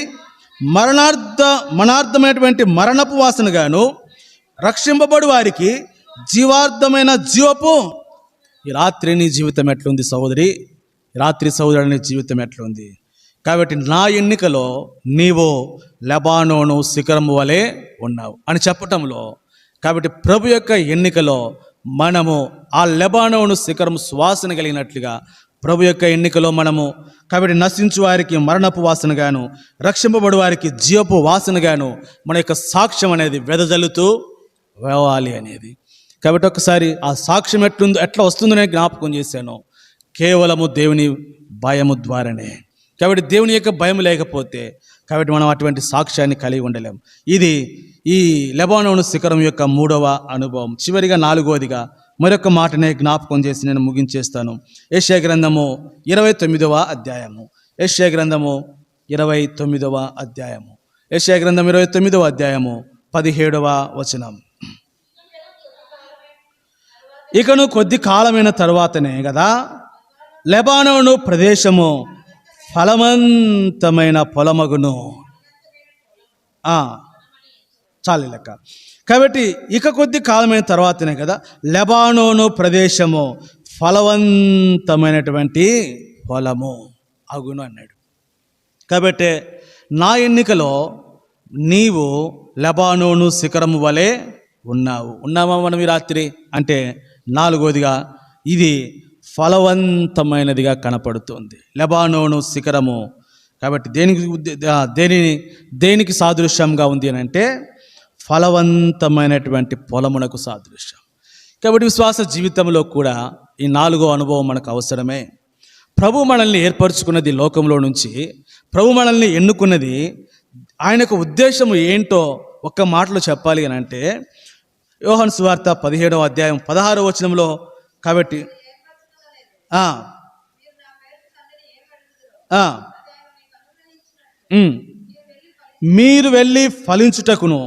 మరణార్థమైనటువంటి మరణపు వాసనగాను, రక్షింపబడు వారికి జీవార్థమైన జీవపు. ఈ రాత్రి నీ జీవితం ఎట్లుంది సహోదరి? రాత్రి సహోదరుని జీవితం ఎట్లుంది? కాబట్టి నా ఎన్నికలో నీవు లెబానోను శిఖరము వలె ఉన్నావు అని చెప్పటంలో, కాబట్టి ప్రభు యొక్క ఎన్నికలో మనము ఆ లెబానోను శిఖరం సువాసన కలిగినట్లుగా ప్రభు యొక్క ఎన్నికలో మనము, కాబట్టి నశించు వారికి మరణపు వాసనగాను, రక్షింపబడు వారికి జీవపు వాసనగాను మన యొక్క సాక్ష్యం అనేది వెదజల్లుతూ వేవాలి అనేది. కాబట్టి ఒకసారి ఆ సాక్ష్యం ఎట్లా వస్తుందనే జ్ఞాపకం చేశాను. కేవలము దేవుని భయము ద్వారానే. కాబట్టి దేవుని యొక్క భయం లేకపోతే కాబట్టి మనం అటువంటి సాక్ష్యాన్ని కలిగి ఉండలేం. ఇది ఈ లెబానోను శిఖరం యొక్క 3వ అనుభవం. చివరిగా 4వదిగా మరొక మాటనే జ్ఞాపకం చేసి నేను ముగించేస్తాను. యెషయా గ్రంథము 29వ అధ్యాయము. యెషయా గ్రంథము 29వ అధ్యాయము. యెషయా గ్రంథం 29వ అధ్యాయము 17వ వచనం. ఇకను కొద్ది కాలమైన తరువాతనే కదా లెబానోను ప్రదేశము ఫలవంతమైన పొలమగును. చాలు లెక్క. కాబట్టి ఇక కొద్ది కాలమైన తర్వాతనే కదా లెబానోను ప్రదేశము ఫలవంతమైనటువంటి పొలము అగును అన్నాడు. కాబట్టి నా ఎన్నికలో నీవు లెబానోను శిఖరము వలె ఉన్నావా మనం ఈ రాత్రి అంటే 4వదిగా ఇది ఫలవంతమైనదిగా కనపడుతుంది లెబానోను శిఖరము. కాబట్టి దేనికి సాదృశ్యంగా ఉంది అని అంటే ఫలవంతమైనటువంటి పొలమునకు సాదృశ్యం. కాబట్టి విశ్వాస జీవితంలో కూడా ఈ 4వ అనుభవం మనకు అవసరమే. ప్రభు మనల్ని ఏర్పరచుకున్నది లోకంలో నుంచి, ప్రభు మనల్ని ఎన్నుకున్నది, ఆయనకు ఉద్దేశము ఏంటో ఒక్క మాటలో చెప్పాలి అని అంటే యోహాను సువార్త 17వ అధ్యాయం 16వ వచనంలో, కాబట్టి మీరు వెళ్ళి ఫలించుటకును.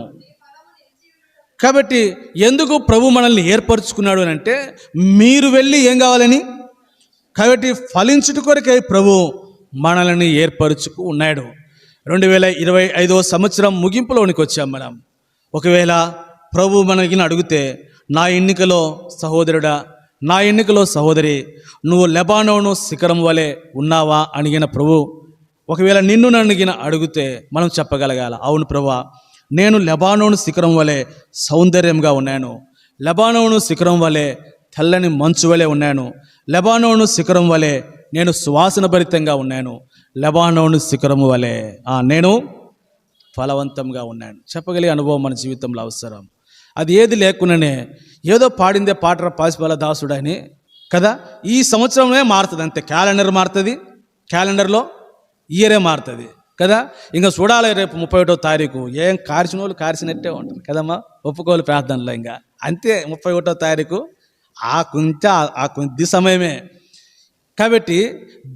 కాబట్టి ఎందుకు ప్రభు మనల్ని ఏర్పరచుకున్నాడు అని అంటే మీరు వెళ్ళి ఏం కావాలని, కాబట్టి ఫలించుట కొరకే ప్రభు మనల్ని ఏర్పరచుకు ఉన్నాడు. 2025వ సంవత్సరం ముగింపులోనికి వచ్చాం మనం. ఒకవేళ ప్రభు మనకి అడిగితే నా ఎన్నికలో సహోదరుడా, నా ఎన్నికలో సహోదరి, నువ్వు లెబానోను శిఖరం వలె ఉన్నావా అడిగిన ప్రభు ఒకవేళ నిన్ను నన్ను అడిగితే మనం చెప్పగలగాల, అవును ప్రభువా, నేను లెబానోను శిఖరం వలె సౌందర్యంగా ఉన్నాను, లెబానోను శిఖరం వలె తెల్లని మంచు వలె ఉన్నాను. లెబానోను శిఖరం వలె నేను సువాసన భరితంగా ఉన్నాను. లెబానోను శిఖరము వలె నేను ఫలవంతంగా ఉన్నాను. చెప్పగలిగే అనుభవం మన జీవితంలో అవసరం. అది ఏది లేకుండానే ఏదో పాడిందే పాటర పాసిపాల దాసుడు అని కదా, ఈ సంవత్సరమే మారుతుంది అంతే. క్యాలెండర్ మారుతుంది, క్యాలెండర్లో ఇయరే మారుతుంది కదా. ఇంకా చూడాలి రేపు 31వ తారీఖు ఏం కార్చిన వాళ్ళు కార్చినట్టే ఉంటుంది కదమ్మా. ఒప్పుకోవాలి ప్రార్థనలో ఇంకా అంతే. 31వ తారీఖు ఆ కొద్ది సమయమే. కాబట్టి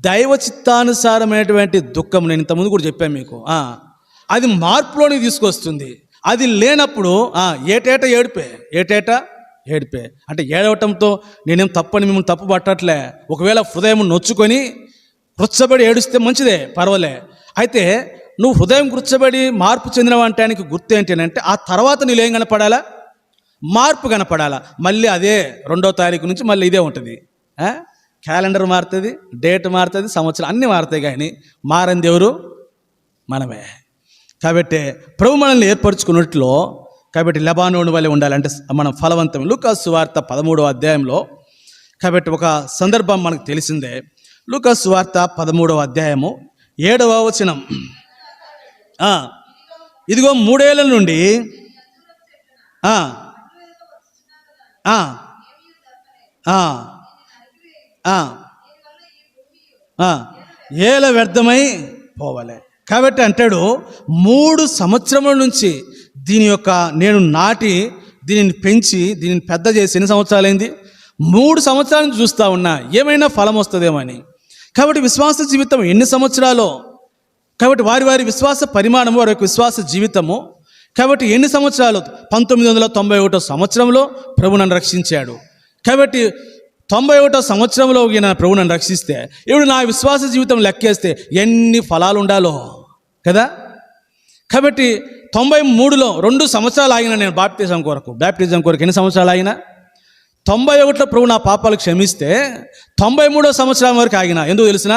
దైవ చిత్తానుసారమైనటువంటి దుఃఖం నేను ఇంతకుముందు కూడా చెప్పాను మీకు, అది మార్పులోనికి తీసుకొస్తుంది. అది లేనప్పుడు ఏటేటా ఏడిపే అంటే ఏడవటంతో నేనేం తప్పని మిమ్మల్ని తప్పు పట్టట్లే. ఒకవేళ హృదయం నొచ్చుకొని కృచ్చబడి ఏడుస్తే మంచిదే, పర్వాలే. అయితే నువ్వు హృదయం కృచ్చబడి మార్పు చెందినవంటానికి గుర్తు ఏంటి అంటే ఆ తర్వాత నీళ్ళు ఏం కనపడాలా? మార్పు కనపడాలా. మళ్ళీ అదే 2వ తారీఖు నుంచి మళ్ళీ ఇదే ఉంటుంది. క్యాలెండర్ మారుతుంది, డేట్ మారుతుంది, సంవత్సరం అన్నీ మారుతాయి. కానీ మారంది ఎవరు? మనమే. కాబట్టి ప్రభు మనల్ని ఏర్పరచుకున్నట్లో కాబట్టి లెబానోను వలె ఉండాలంటే మనం ఫలవంతం. లూకాసు సువార్త 13వ అధ్యాయంలో కాబట్టి ఒక సందర్భం మనకు తెలిసిందే. లూకాసు సువార్త 13వ అధ్యాయము 7వ వచనం. ఇదిగో 3 ఏళ్ల నుండి ఏల వ్యర్థమై పోవలే. కాబట్టి అంటాడు 3 సంవత్సరముల నుంచి దీని యొక్క నేను నాటి దీనిని పెంచి దీనిని పెద్ద చేసి ఎన్ని సంవత్సరాలైంది? 3 సంవత్సరాల నుంచి చూస్తూ ఉన్నా ఏమైనా ఫలం వస్తుందేమో అని. కాబట్టి విశ్వాస జీవితం ఎన్ని సంవత్సరాలు, కాబట్టి వారి విశ్వాస పరిమాణము, వారి యొక్క విశ్వాస జీవితము. కాబట్టి ఎన్ని సంవత్సరాలు? 1991 సంవత్సరంలో ప్రభు నన్ను రక్షించాడు. కాబట్టి 91వ సంవత్సరంలో ఈయన ప్రభు నన్ను రక్షిస్తే ఇప్పుడు నా విశ్వాస జీవితం లెక్కేస్తే ఎన్ని ఫలాలు ఉండాలో కదా. కాబట్టి 93లో 2 సంవత్సరాలు ఆగిన నేను బాప్టిజం కొరకు ఎన్ని సంవత్సరాలు ఆగిన? 91లో ప్రభు నా పాపాలు క్షమిస్తే 93వ సంవత్సరం వరకు ఆగిన. ఎందుకు తెలిసిన?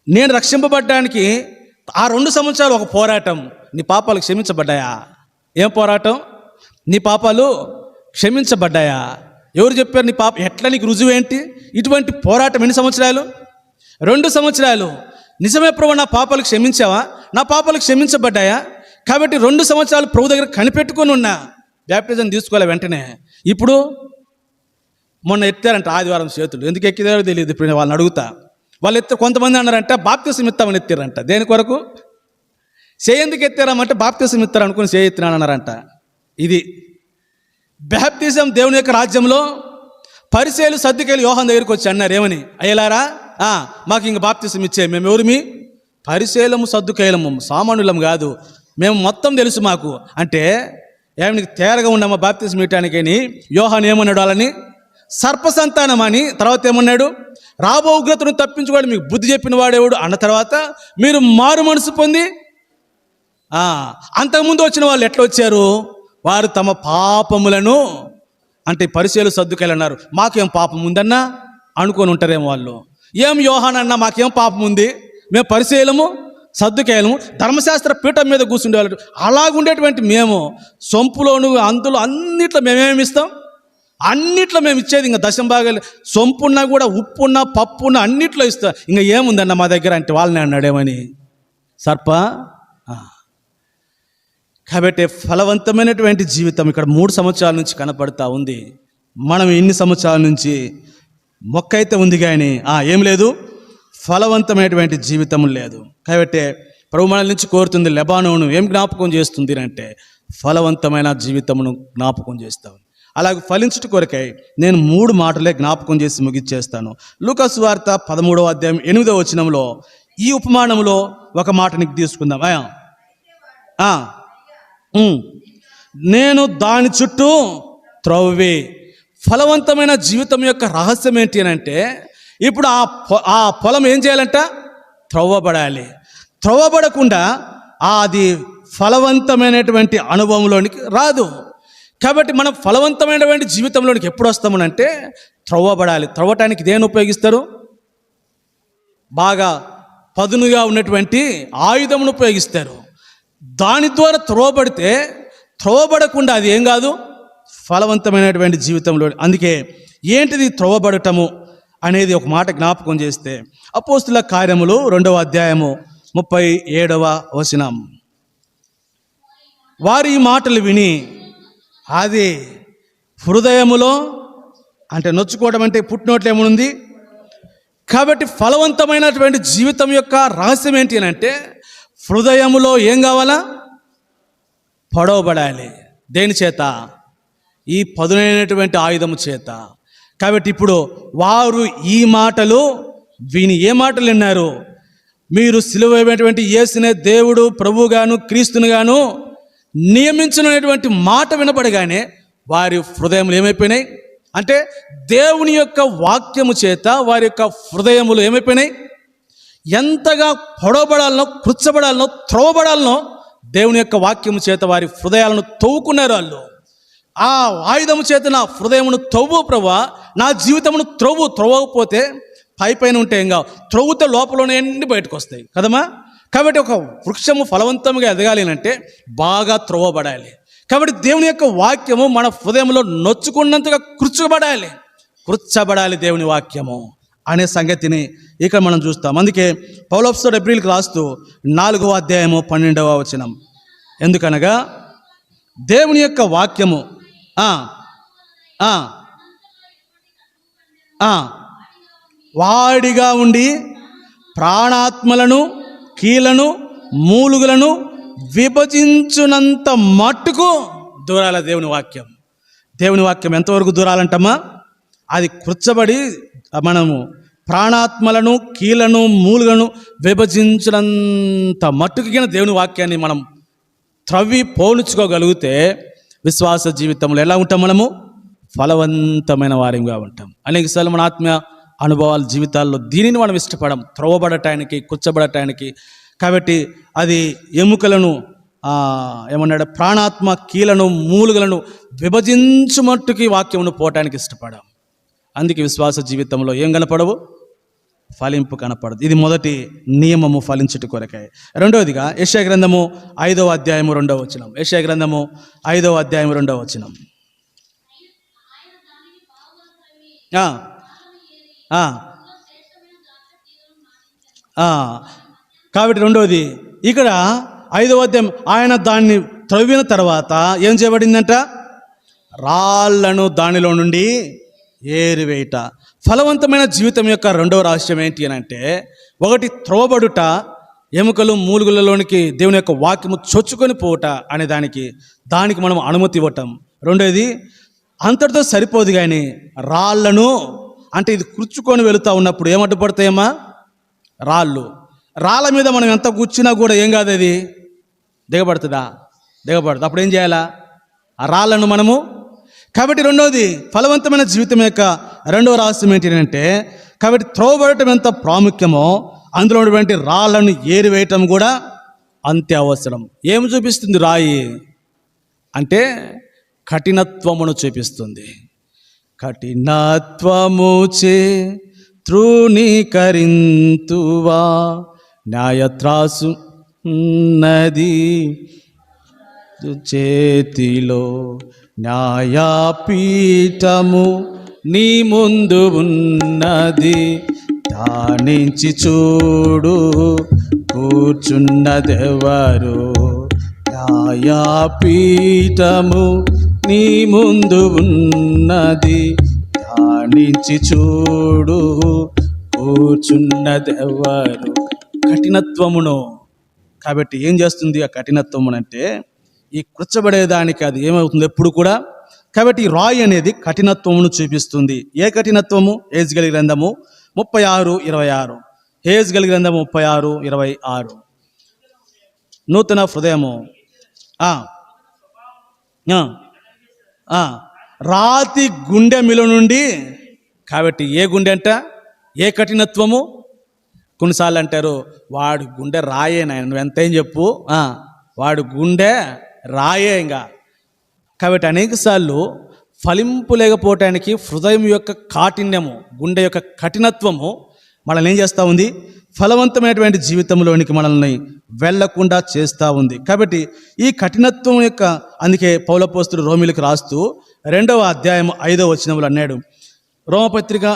నేను రక్షింపబడ్డానికి ఆ 2 సంవత్సరాలు ఒక పోరాటం. నీ పాపాలు క్షమించబడ్డాయా? ఏం పోరాటం? నీ పాపాలు క్షమించబడ్డాయా? ఎవరు చెప్పారు నీ పాప? ఎట్లా? నీకు రుజువు ఏంటి? ఇటువంటి పోరాటం ఎన్ని సంవత్సరాలు? 2 సంవత్సరాలు. నిజమే ప్రభు, నా పాపాలు క్షమించావా? నా పాపాలు క్షమించబడ్డాయా? కాబట్టి 2 సంవత్సరాలు ప్రభు దగ్గర కనిపెట్టుకొని ఉన్నా. బ్యాప్టిజం తీసుకోలే వెంటనే. ఇప్పుడు మొన్న ఎత్తారంట ఆదివారం చేతులు. ఎందుకు ఎక్కిదారో తెలియదు. ఇప్పుడు వాళ్ళని అడుగుతా. వాళ్ళు కొంతమంది అన్నారంట బాప్తిసం ఇస్తామని ఎత్తారంట. దేని కొరకు? ఎందుకు ఎత్తారామంటే బాప్తిసం ఇస్తారు అనుకుని ఎత్తినాను అన్నారంట. ఇది బాప్తిజం దేవుని యొక్క రాజ్యంలో. పరిసయ్యులు సద్దుకేయులు యోహాను దగ్గరికి వచ్చి అన్నారు, ఏమని? అయ్యలారా మాకు ఇంక బాప్తిసం ఇచ్చే. మేము ఎవరిమి? పరిసయ్యులము సద్దుకేయులము, సామాన్యులం కాదు, మేము మొత్తం తెలుసు మాకు అంటే. నీకు తేరగా ఉన్నామా బాప్తిసం ఇవ్వటానికని? యోహాను ఏమన్నాడు వాళ్ళని? సర్పసంతానం అని. తర్వాత ఏమన్నాడు? రాబో ఉగ్రతను తప్పించుకోవడం మీకు బుద్ధి చెప్పిన వాడేవాడు అన్న తర్వాత మీరు మారు మనసు పొంది. అంతకుముందు వచ్చిన వాళ్ళు ఎట్లా వచ్చారు? వారు తమ పాపములను అంటే పరిసయ్యులు సద్దుకేయులు అన్నారు మాకేం పాపం ఉందన్నా అనుకొని ఉంటారేమో వాళ్ళు. ఏం యోహాను అన్నా మాకేం పాపం ఉంది, మేము పరిసయ్యులము సద్దుకేయులము ధర్మశాస్త్ర పీఠం మీద కూర్చుండేవాళ్ళు. అలాగుండేటువంటి మేము సొంపులోను అందులో అన్నిట్లో మేమేమిస్తాం? అన్నిట్లో మేము ఇచ్చేది ఇంకా 10 భాగాలు. సొంపున్నా కూడా ఉప్పున్నా పప్పున్నా అన్నిట్లో ఇస్తాం. ఇంకా ఏముందన్న మా దగ్గర అంటే వాళ్ళని అన్నాడేమని సర్ప. కాబట్టి ఫలవంతమైనటువంటి జీవితం ఇక్కడ 3 సంవత్సరాల నుంచి కనపడతా ఉంది. మనం ఇన్ని సంవత్సరాల నుంచి మొక్క అయితే ఉంది కానీ ఏం లేదు, ఫలవంతమైనటువంటి జీవితం లేదు. కాబట్టి ప్రభు మన నుంచి కోరుతుంది లెబానోను ఏం జ్ఞాపకం చేస్తుంది అంటే ఫలవంతమైన జీవితమును జ్ఞాపకం చేస్తాను. అలాగే ఫలించుట కొరకై నేను 3 మాటలే జ్ఞాపకం చేసి ముగిచ్చేస్తాను. లూకాసు వార్త 13వ అధ్యాయం 8వ వచనంలో ఈ ఉపమానంలో ఒక మాట నీకు తీసుకుందాం. నేను దాని చుట్టూ త్రవ్వి. ఫలవంతమైన జీవితం యొక్క రహస్యం ఏంటి అని అంటే ఇప్పుడు ఆ పొలం ఏం చేయాలంట? త్రవ్వబడాలి. త్రవ్వబడకుండా అది ఫలవంతమైనటువంటి అనుభవంలోనికి రాదు. కాబట్టి మనం ఫలవంతమైనటువంటి జీవితంలోనికి ఎప్పుడు వస్తామనంటే త్రవ్వబడాలి. త్రవ్వటానికి దేన్ని ఉపయోగిస్తారు? బాగా పదునుగా ఉన్నటువంటి ఆయుధమును ఉపయోగిస్తారు. దాని ద్వారా త్రవ్వబడితే త్రవ్వబడకుండా అది ఏం కాదు, ఫలవంతమైనటువంటి జీవితంలో. అందుకే ఏంటిది త్రోవబడటము అనేది ఒక మాట జ్ఞాపకం చేస్తే అపోస్తుల కార్యములు 2వ అధ్యాయము 37వ వచనం. వారి ఈ మాటలు విని అది హృదయములో, అంటే నొచ్చుకోవడం అంటే పుట్టినోట్లు ఏమనుంది కాబట్టి ఫలవంతమైనటువంటి జీవితం యొక్క రహస్యం ఏంటి అని అంటే హృదయములో ఏం కావాలా? పొడవబడాలి. దేని చేత? ఈ పదునైనటువంటి ఆయుధము చేత. కాబట్టి ఇప్పుడు వారు ఈ మాటలు విని, ఏ మాటలు విన్నారు? మీరు సిలువైనటువంటి యేసునే దేవుడు ప్రభువుగాను క్రీస్తునుగాను నియమించినటువంటి మాట వినపడగానే వారి హృదయములు ఏమైపోయినాయి అంటే దేవుని యొక్క వాక్యము చేత వారి యొక్క హృదయములు ఏమైపోయినాయి? ఎంతగా పొడవబడాలనో, కృచ్చబడాలనో, త్రోవబడాలనో దేవుని యొక్క వాక్యము చేత వారి హృదయాలను తవ్వుకున్నారు వాళ్ళు. ఆ ఆయుధము చేత నా హృదయమును తవ్వు ప్రభువా, నా జీవితమును త్రవ్వకపోతే పైపైన ఉంటే ఏం కావు, త్రవ్వుతే లోపలనే అన్ని బయటకు వస్తాయి కదమ్మా. కాబట్టి ఒక వృక్షము ఫలవంతంగా ఎదగాలి అంటే బాగా త్రవ్వబడాలి. కాబట్టి దేవుని యొక్క వాక్యము మన హృదయంలో నొచ్చుకున్నంతగా కృచ్చబడాలి దేవుని వాక్యము అనే సంగతిని ఇక్కడ మనం చూస్తాం. అందుకే పౌలపుస్తకుడు ఎబ్రీయులకు రాస్తూ 4వ అధ్యాయము 12వ వచనం, ఎందుకనగా దేవుని యొక్క వాక్యము వాడిగా ఉండి ప్రాణాత్మలను, కీలను, మూలుగులను విభజించునంత మట్టుకు దూరాల దేవుని వాక్యం. దేవుని వాక్యం ఎంతవరకు దూరాలంటమ్మా? అది కృచ్చబడి మనము ప్రాణాత్మలను, కీలను, మూలుగలను విభజించినంత మట్టుకిన దేవుని వాక్యాన్ని మనం త్రవ్వి పోల్చుకోగలిగితే విశ్వాస జీవితంలో ఎలా ఉంటాం? మనము ఫలవంతమైన వారిగా ఉంటాం. అనేకసార్లు మన ఆత్మీయ అనుభవాల జీవితాల్లో దీనిని మనం ఇష్టపడం, త్రవ్వబడటానికి, కూర్చోబడటానికి. కాబట్టి అది ఎముకలను ఏమన్నాడు, ప్రాణాత్మ, కీలను, మూలుగలను విభజించుమట్టుకి వాక్యమును పోవటానికి ఇష్టపడం. అందుకే విశ్వాస జీవితంలో ఏం కనపడవు? ఫలింపు కనపడదు. ఇది మొదటి నియమము, ఫలించుట కొరకై. రెండవదిగా యెషయా గ్రంథము 5వ అధ్యాయము 2వ వచనం. యెషయా గ్రంథము 5వ అధ్యాయము 2వ వచనం. కాబట్టి రెండవది ఇక్కడ 5వ అధ్యాయం, ఆయన దాన్ని త్రవ్విన తర్వాత ఏం చేయబడిందంట? రాళ్లను దానిలో నుండి ఏరివేయట. ఫలవంతమైన జీవితం యొక్క రెండవ రహస్యం ఏంటి అని అంటే, ఒకటి త్రోవబడుట, ఎముకలు మూలుగులలోనికి దేవుని యొక్క వాక్యము చొచ్చుకొని పోవుట అనే దానికి మనం అనుమతి ఇవ్వటం. రెండోది అంతటితో సరిపోదు కానీ రాళ్లను, అంటే ఇది కూర్చుకొని వెళుతూ ఉన్నప్పుడు ఏమడ్డుపడతాయమ్మా? రాళ్ళ మీద మనం ఎంత కూర్చున్నా కూడా ఏం కాదు, అది దిగబడుతుందా? దిగబడుతుంది. అప్పుడు ఏం చేయాలా? ఆ రాళ్లను మనము. కాబట్టి రెండవది ఫలవంతమైన జీవితం యొక్క రెండవ రహస్యం ఏంటి అంటే, కాబట్టి త్రోవబడటం ఎంత ప్రాముఖ్యమో అందులో ఉన్నటువంటి రాళ్లను ఏరివేయటం కూడా అంతే అవసరం. ఏమి చూపిస్తుంది రాయి అంటే? కఠినత్వమును చూపిస్తుంది. కఠినత్వము చే తృణీకరింతువా, న్యాయత్రాసు నది చేతిలో, న్యాయపీఠము నీ ముందు ఉన్నది, దానించి చూడు కూర్చున్నదెవరు. న్యాయపీఠము నీ ముందు ఉన్నది, దానించి చూడు కూర్చున్నదెవరు. కఠినత్వమును. కాబట్టి ఏం చేస్తుంది ఆ కఠినత్వమును అంటే, ఈ కూర్చబడేదానికి అది ఏమవుతుంది ఎప్పుడు కూడా. కాబట్టి ఈ రాయి అనేది కఠినత్వమును చూపిస్తుంది. ఏ కఠినత్వము? హెజ్కేలు గ్రంథము 36:26. హెజ్కేలు గ్రంథము 36:26. నూతన హృదయము, రాతి గుండె మిల నుండి. కాబట్టి ఏ గుండె అంట? ఏ కఠినత్వము? కొన్నిసార్లు అంటారు వాడు గుండె రాయే, నాయన నువ్వు ఎంతేం చెప్పు, వాడు గుండె రాయే ఇంకా. కాబట్టి అనేకసార్లు ఫలింపు లేకపోవటానికి హృదయం యొక్క కాఠిన్యము, గుండె యొక్క కఠినత్వము మనల్ని ఏం చేస్తూ ఉంది? ఫలవంతమైనటువంటి జీవితంలోనికి మనల్ని వెళ్లకుండా చేస్తూ ఉంది. కాబట్టి ఈ కఠినత్వం యొక్క, అందుకే పౌలపోస్తుడు రోమీలకు రాస్తూ 2వ అధ్యాయం 5వ వచనంలో అన్నాడు, రోమపత్రిక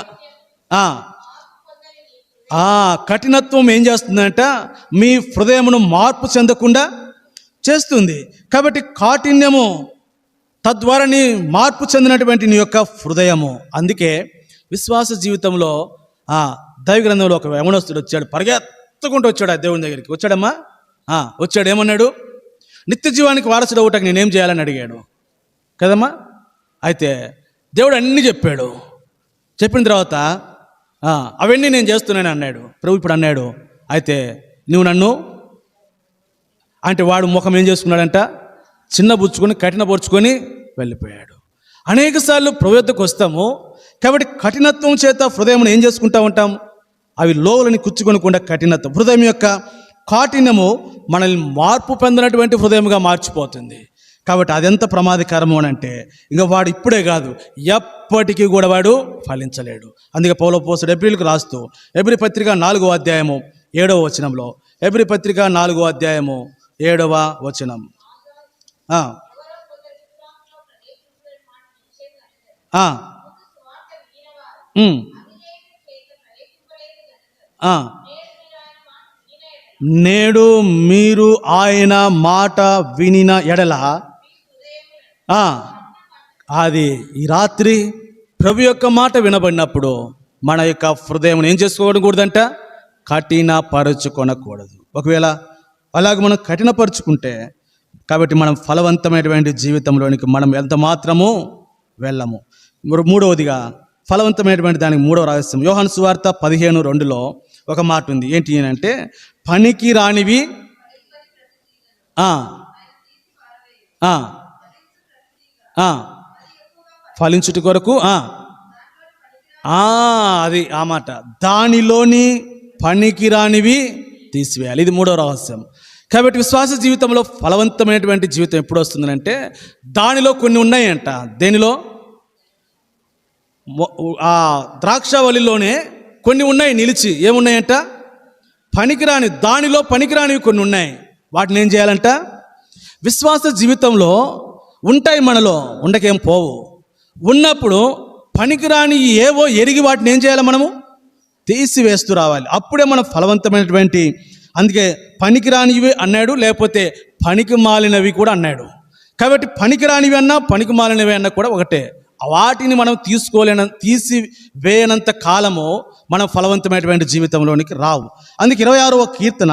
కఠినత్వం ఏం చేస్తుందంట? మీ హృదయమును మార్పు చెందకుండా చేస్తుంది. కాబట్టి కాఠిన్యము తద్వారా నీ మార్పు చెందినటువంటి నీ యొక్క హృదయము. అందుకే విశ్వాస జీవితంలో దైవ గ్రంథంలో ఒక యవనస్తుడు వచ్చాడు, పరిగెత్తుకుంటూ వచ్చాడు ఆ దేవుని దగ్గరికి. వచ్చాడమ్మా, వచ్చాడు. ఏమన్నాడు? నిత్య జీవానికి వారసుడు ఒకటి నేనేం చేయాలని అడిగాడు కదమ్మా. అయితే దేవుడు అన్నీ చెప్పాడు. చెప్పిన తర్వాత అవన్నీ నేను చేస్తున్నాను అన్నాడు. ప్రభు ఇప్పుడు అన్నాడు, అయితే నువ్వు నన్ను అంటే వాడు ముఖం ఏం చేసుకున్నాడంట? చిన్నబుచ్చుకొని కఠినపరుచుకొని వెళ్ళిపోయాడు. అనేక సార్లు ప్రభు యొద్దకు వస్తాము. కాబట్టి కఠినత్వం చేత హృదయం ఏం చేసుకుంటూ ఉంటాం? అవి లోవులని కుచ్చుకొనకుండా కఠినత్వం, హృదయం యొక్క కాఠిన్యము మనల్ని మార్పు పొందినటువంటి హృదయంగా మార్చిపోతుంది. కాబట్టి అదెంత ప్రమాదకరము అని అంటే, ఇంకా వాడు ఇప్పుడే కాదు ఎప్పటికీ కూడా వాడు ఫలించలేడు. అందుకే పౌలపోస్తుడు ఎబ్రీలకు రాస్తూ ఎబ్రీ పత్రిక 4వ అధ్యాయము 7వ వచనంలో, ఎబ్రీ పత్రిక 4వ అధ్యాయము 7వ వచనం, నేడు మీరు ఆయన మాట వినిన ఎడల, అది ఈ రాత్రి ప్రభు యొక్క మాట వినబడినప్పుడు మన యొక్క హృదయం ఏం చేసుకోకూడదంట? కఠినపరుచుకొనకూడదు. ఒకవేళ అలాగ మనం కఠినపరుచుకుంటే, కాబట్టి మనం ఫలవంతమైనటువంటి జీవితంలోనికి మనం ఎంత మాత్రము వెళ్ళము. మూడవదిగా ఫలవంతమైనటువంటి దానికి మూడవ రహస్యం యోహాను సువార్త 15:2లో ఒక మాట ఉంది. ఏంటి అంటే, పనికి రానివి ఫలించుట కొరకు అది ఆ మాట, దానిలోని పనికి రానివి తీసివేయాలి. ఇది మూడవ రహస్యం. కాబట్టి విశ్వాస జీవితంలో ఫలవంతమైనటువంటి జీవితం ఎప్పుడు వస్తుందంటే, దానిలో కొన్ని ఉన్నాయంట. దేనిలో? ఆ ద్రాక్షవల్లిలోనే కొన్ని ఉన్నాయి నిలిచి. ఏమున్నాయంట? పనికిరాని, దానిలో పనికిరానివి కొన్ని ఉన్నాయి. వాటిని ఏం చేయాలంట? విశ్వాస జీవితంలో ఉంటాయి, మనలో ఉండకేం పోవు. ఉన్నప్పుడు పనికిరాని ఏవో ఎరిగి వాటిని ఏం చేయాలి? మనము తీసివేస్తూ రావాలి. అప్పుడే మనం ఫలవంతమైనటువంటి, అందుకే పనికిరానివి అన్నాడు, లేకపోతే పనికి మాలినవి కూడా అన్నాడు. కాబట్టి పనికిరానివి అన్నా పనికి మాలినవి అన్నా కూడా ఒకటే. వాటిని మనం తీసివేయనంత కాలము మనం ఫలవంతమైనటువంటి జీవితంలోనికి రావు. అందుకే 26వ కీర్తన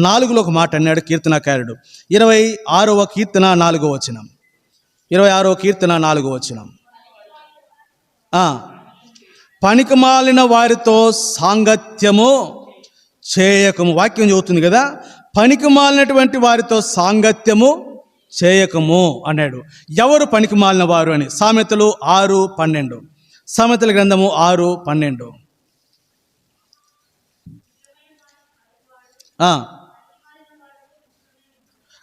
4లో ఒక మాట అన్నాడు కీర్తనకారుడు. 26వ కీర్తన 4వ వచనం, 26వ కీర్తన 4వ వచనం, పనికి మాలిన వారితో సాంగత్యము చేయకము. వాక్యం చెబుతుంది కదా, పనికి మాలినటువంటి వారితో సాంగత్యము చేయకము అన్నాడు. ఎవరు పనికి మాలిన వారు అని? సామెతలు 6:12, సామెతల గ్రంథము 6:12.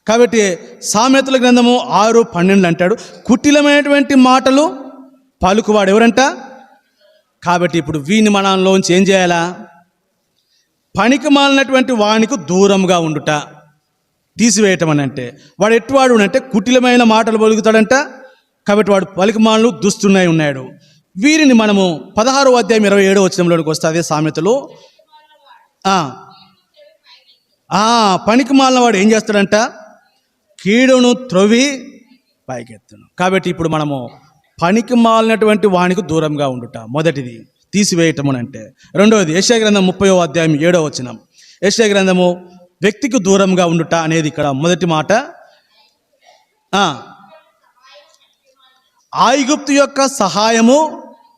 కాబట్టి సామెతల గ్రంథము 6:12 అంటాడు, కుటిలమైనటువంటి మాటలు పలుకువాడు ఎవరంట? కాబట్టి ఇప్పుడు వీని మనలోంచి ఏం చేయాలా? పనికి మాలినటువంటి వానికి దూరంగా ఉండుట, తీసివేయటం అని అంటే. వాడు ఎట్టువాడు అంటే కుటిలమైన మాటలు పలుకుతాడంట. కాబట్టి వాడు పలికిమాలను దుస్తున్నై ఉన్నాడు. వీరిని మనము 16వ అధ్యాయం 27వ వచనంలోనికి వస్తే అదే సామెతలు, పనికి మాలిన వాడు ఏం చేస్తాడంట? కీడును త్రొవి పైకెత్తును. కాబట్టి ఇప్పుడు మనము పనికి మాలినటువంటి వానికి దూరంగా ఉండుట మొదటిది, తీసివేయటం అని అంటే. రెండవది యెషయా గ్రంథం 30వ అధ్యాయం 7వ వచనం, యెషయా గ్రంథము వ్యక్తికి దూరంగా ఉండుట అనేది ఇక్కడ మొదటి మాట. ఐగుప్తు యొక్క సహాయము,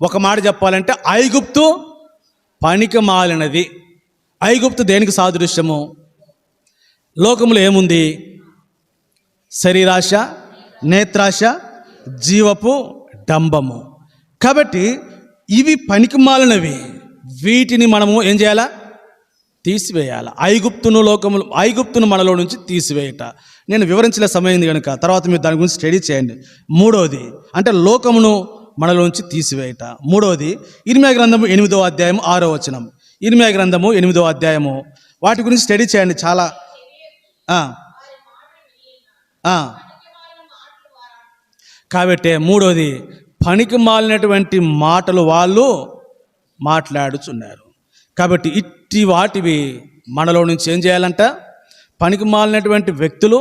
ఒక మాట చెప్పాలంటే ఐగుప్తు పనికి మాలినది. ఐగుప్తు దేనికి సాదృశ్యము? లోకములో ఏముంది? శరీరాశ, నేత్రాశ, జీవపు డంబము. కాబట్టి ఇవి పనికి మాలినవి. వీటిని మనము ఏం చేయాలా? తీసివేయాలి. ఐగుప్తును మనలో నుంచి తీసివేయట. నేను వివరించిన సమయం కనుక తర్వాత మీరు దాని గురించి స్టడీ చేయండి. మూడవది అంటే లోకమును మనలో నుంచి తీసివేయట. మూడవది ఇర్మీయా గ్రంథము 8వ అధ్యాయం 6వ వచనం, ఇర్మియా గ్రంథము 8వ అధ్యాయము, వాటి గురించి స్టడీ చేయండి చాలా. ఆ, ఆ. కాబట్టి మూడోది, పనికి మాలినటువంటి మాటలు వాళ్ళు మాట్లాడుచున్నారు. కాబట్టి ఇట్టి వాటివి మనలో నుంచి ఏం చేయాలంట? పనికి మాలినటువంటి వ్యక్తులు,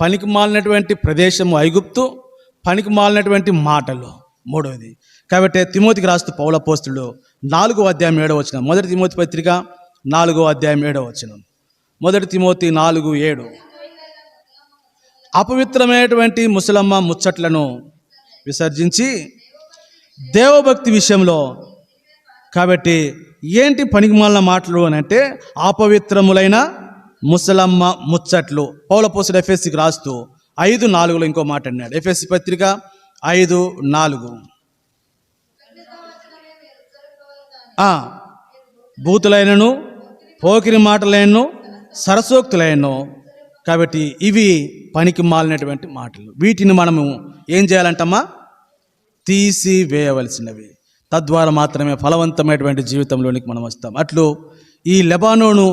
పనికి మాలినటువంటి ప్రదేశము ఐగుప్తు, పనికి మాలినటువంటి మాటలు మూడవది. కాబట్టి తిమోతికి రాస్తూ పౌలు అపోస్తలుడు 4వ అధ్యాయం 7వ వచనం, మొదటి తిమోతి పత్రిక 4వ అధ్యాయం 7వ వచనం, మొదటి తిమోతి 4:7. అపవిత్రమైనటువంటి ముసలమ్మ ముచ్చట్లను విసర్జించి దేవభక్తి విషయంలో, కాబట్టి ఏంటి పనికిమాలిన మాటలు అని అంటే అపవిత్రములైన ముసలమ్మ ముచ్చట్లు. పౌలు అపోస్తలుడు ఎఫెసీకి రాస్తూ 5:4 ఇంకో మాట అన్నాడు. ఎఫెసీ పత్రిక 5:4, బూతులైనను పోకిరి మాటలైనను సరసోక్తులైనను. కాబట్టి ఇవి పనికి మాలినటువంటి మాటలు. వీటిని మనము ఏం చేయాలంటమ్మా? తీసివేయవలసినవి. తద్వారా మాత్రమే ఫలవంతమైనటువంటి జీవితంలోనికి మనం వస్తాం. అట్లు ఈ లెబానోను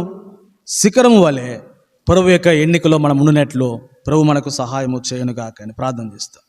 శిఖరము వలె ప్రభు యొక్క ఎన్నికలో మనం ఉన్నట్లు ప్రభు మనకు సహాయము చేయనుగాక అని ప్రార్థన చేస్తాం.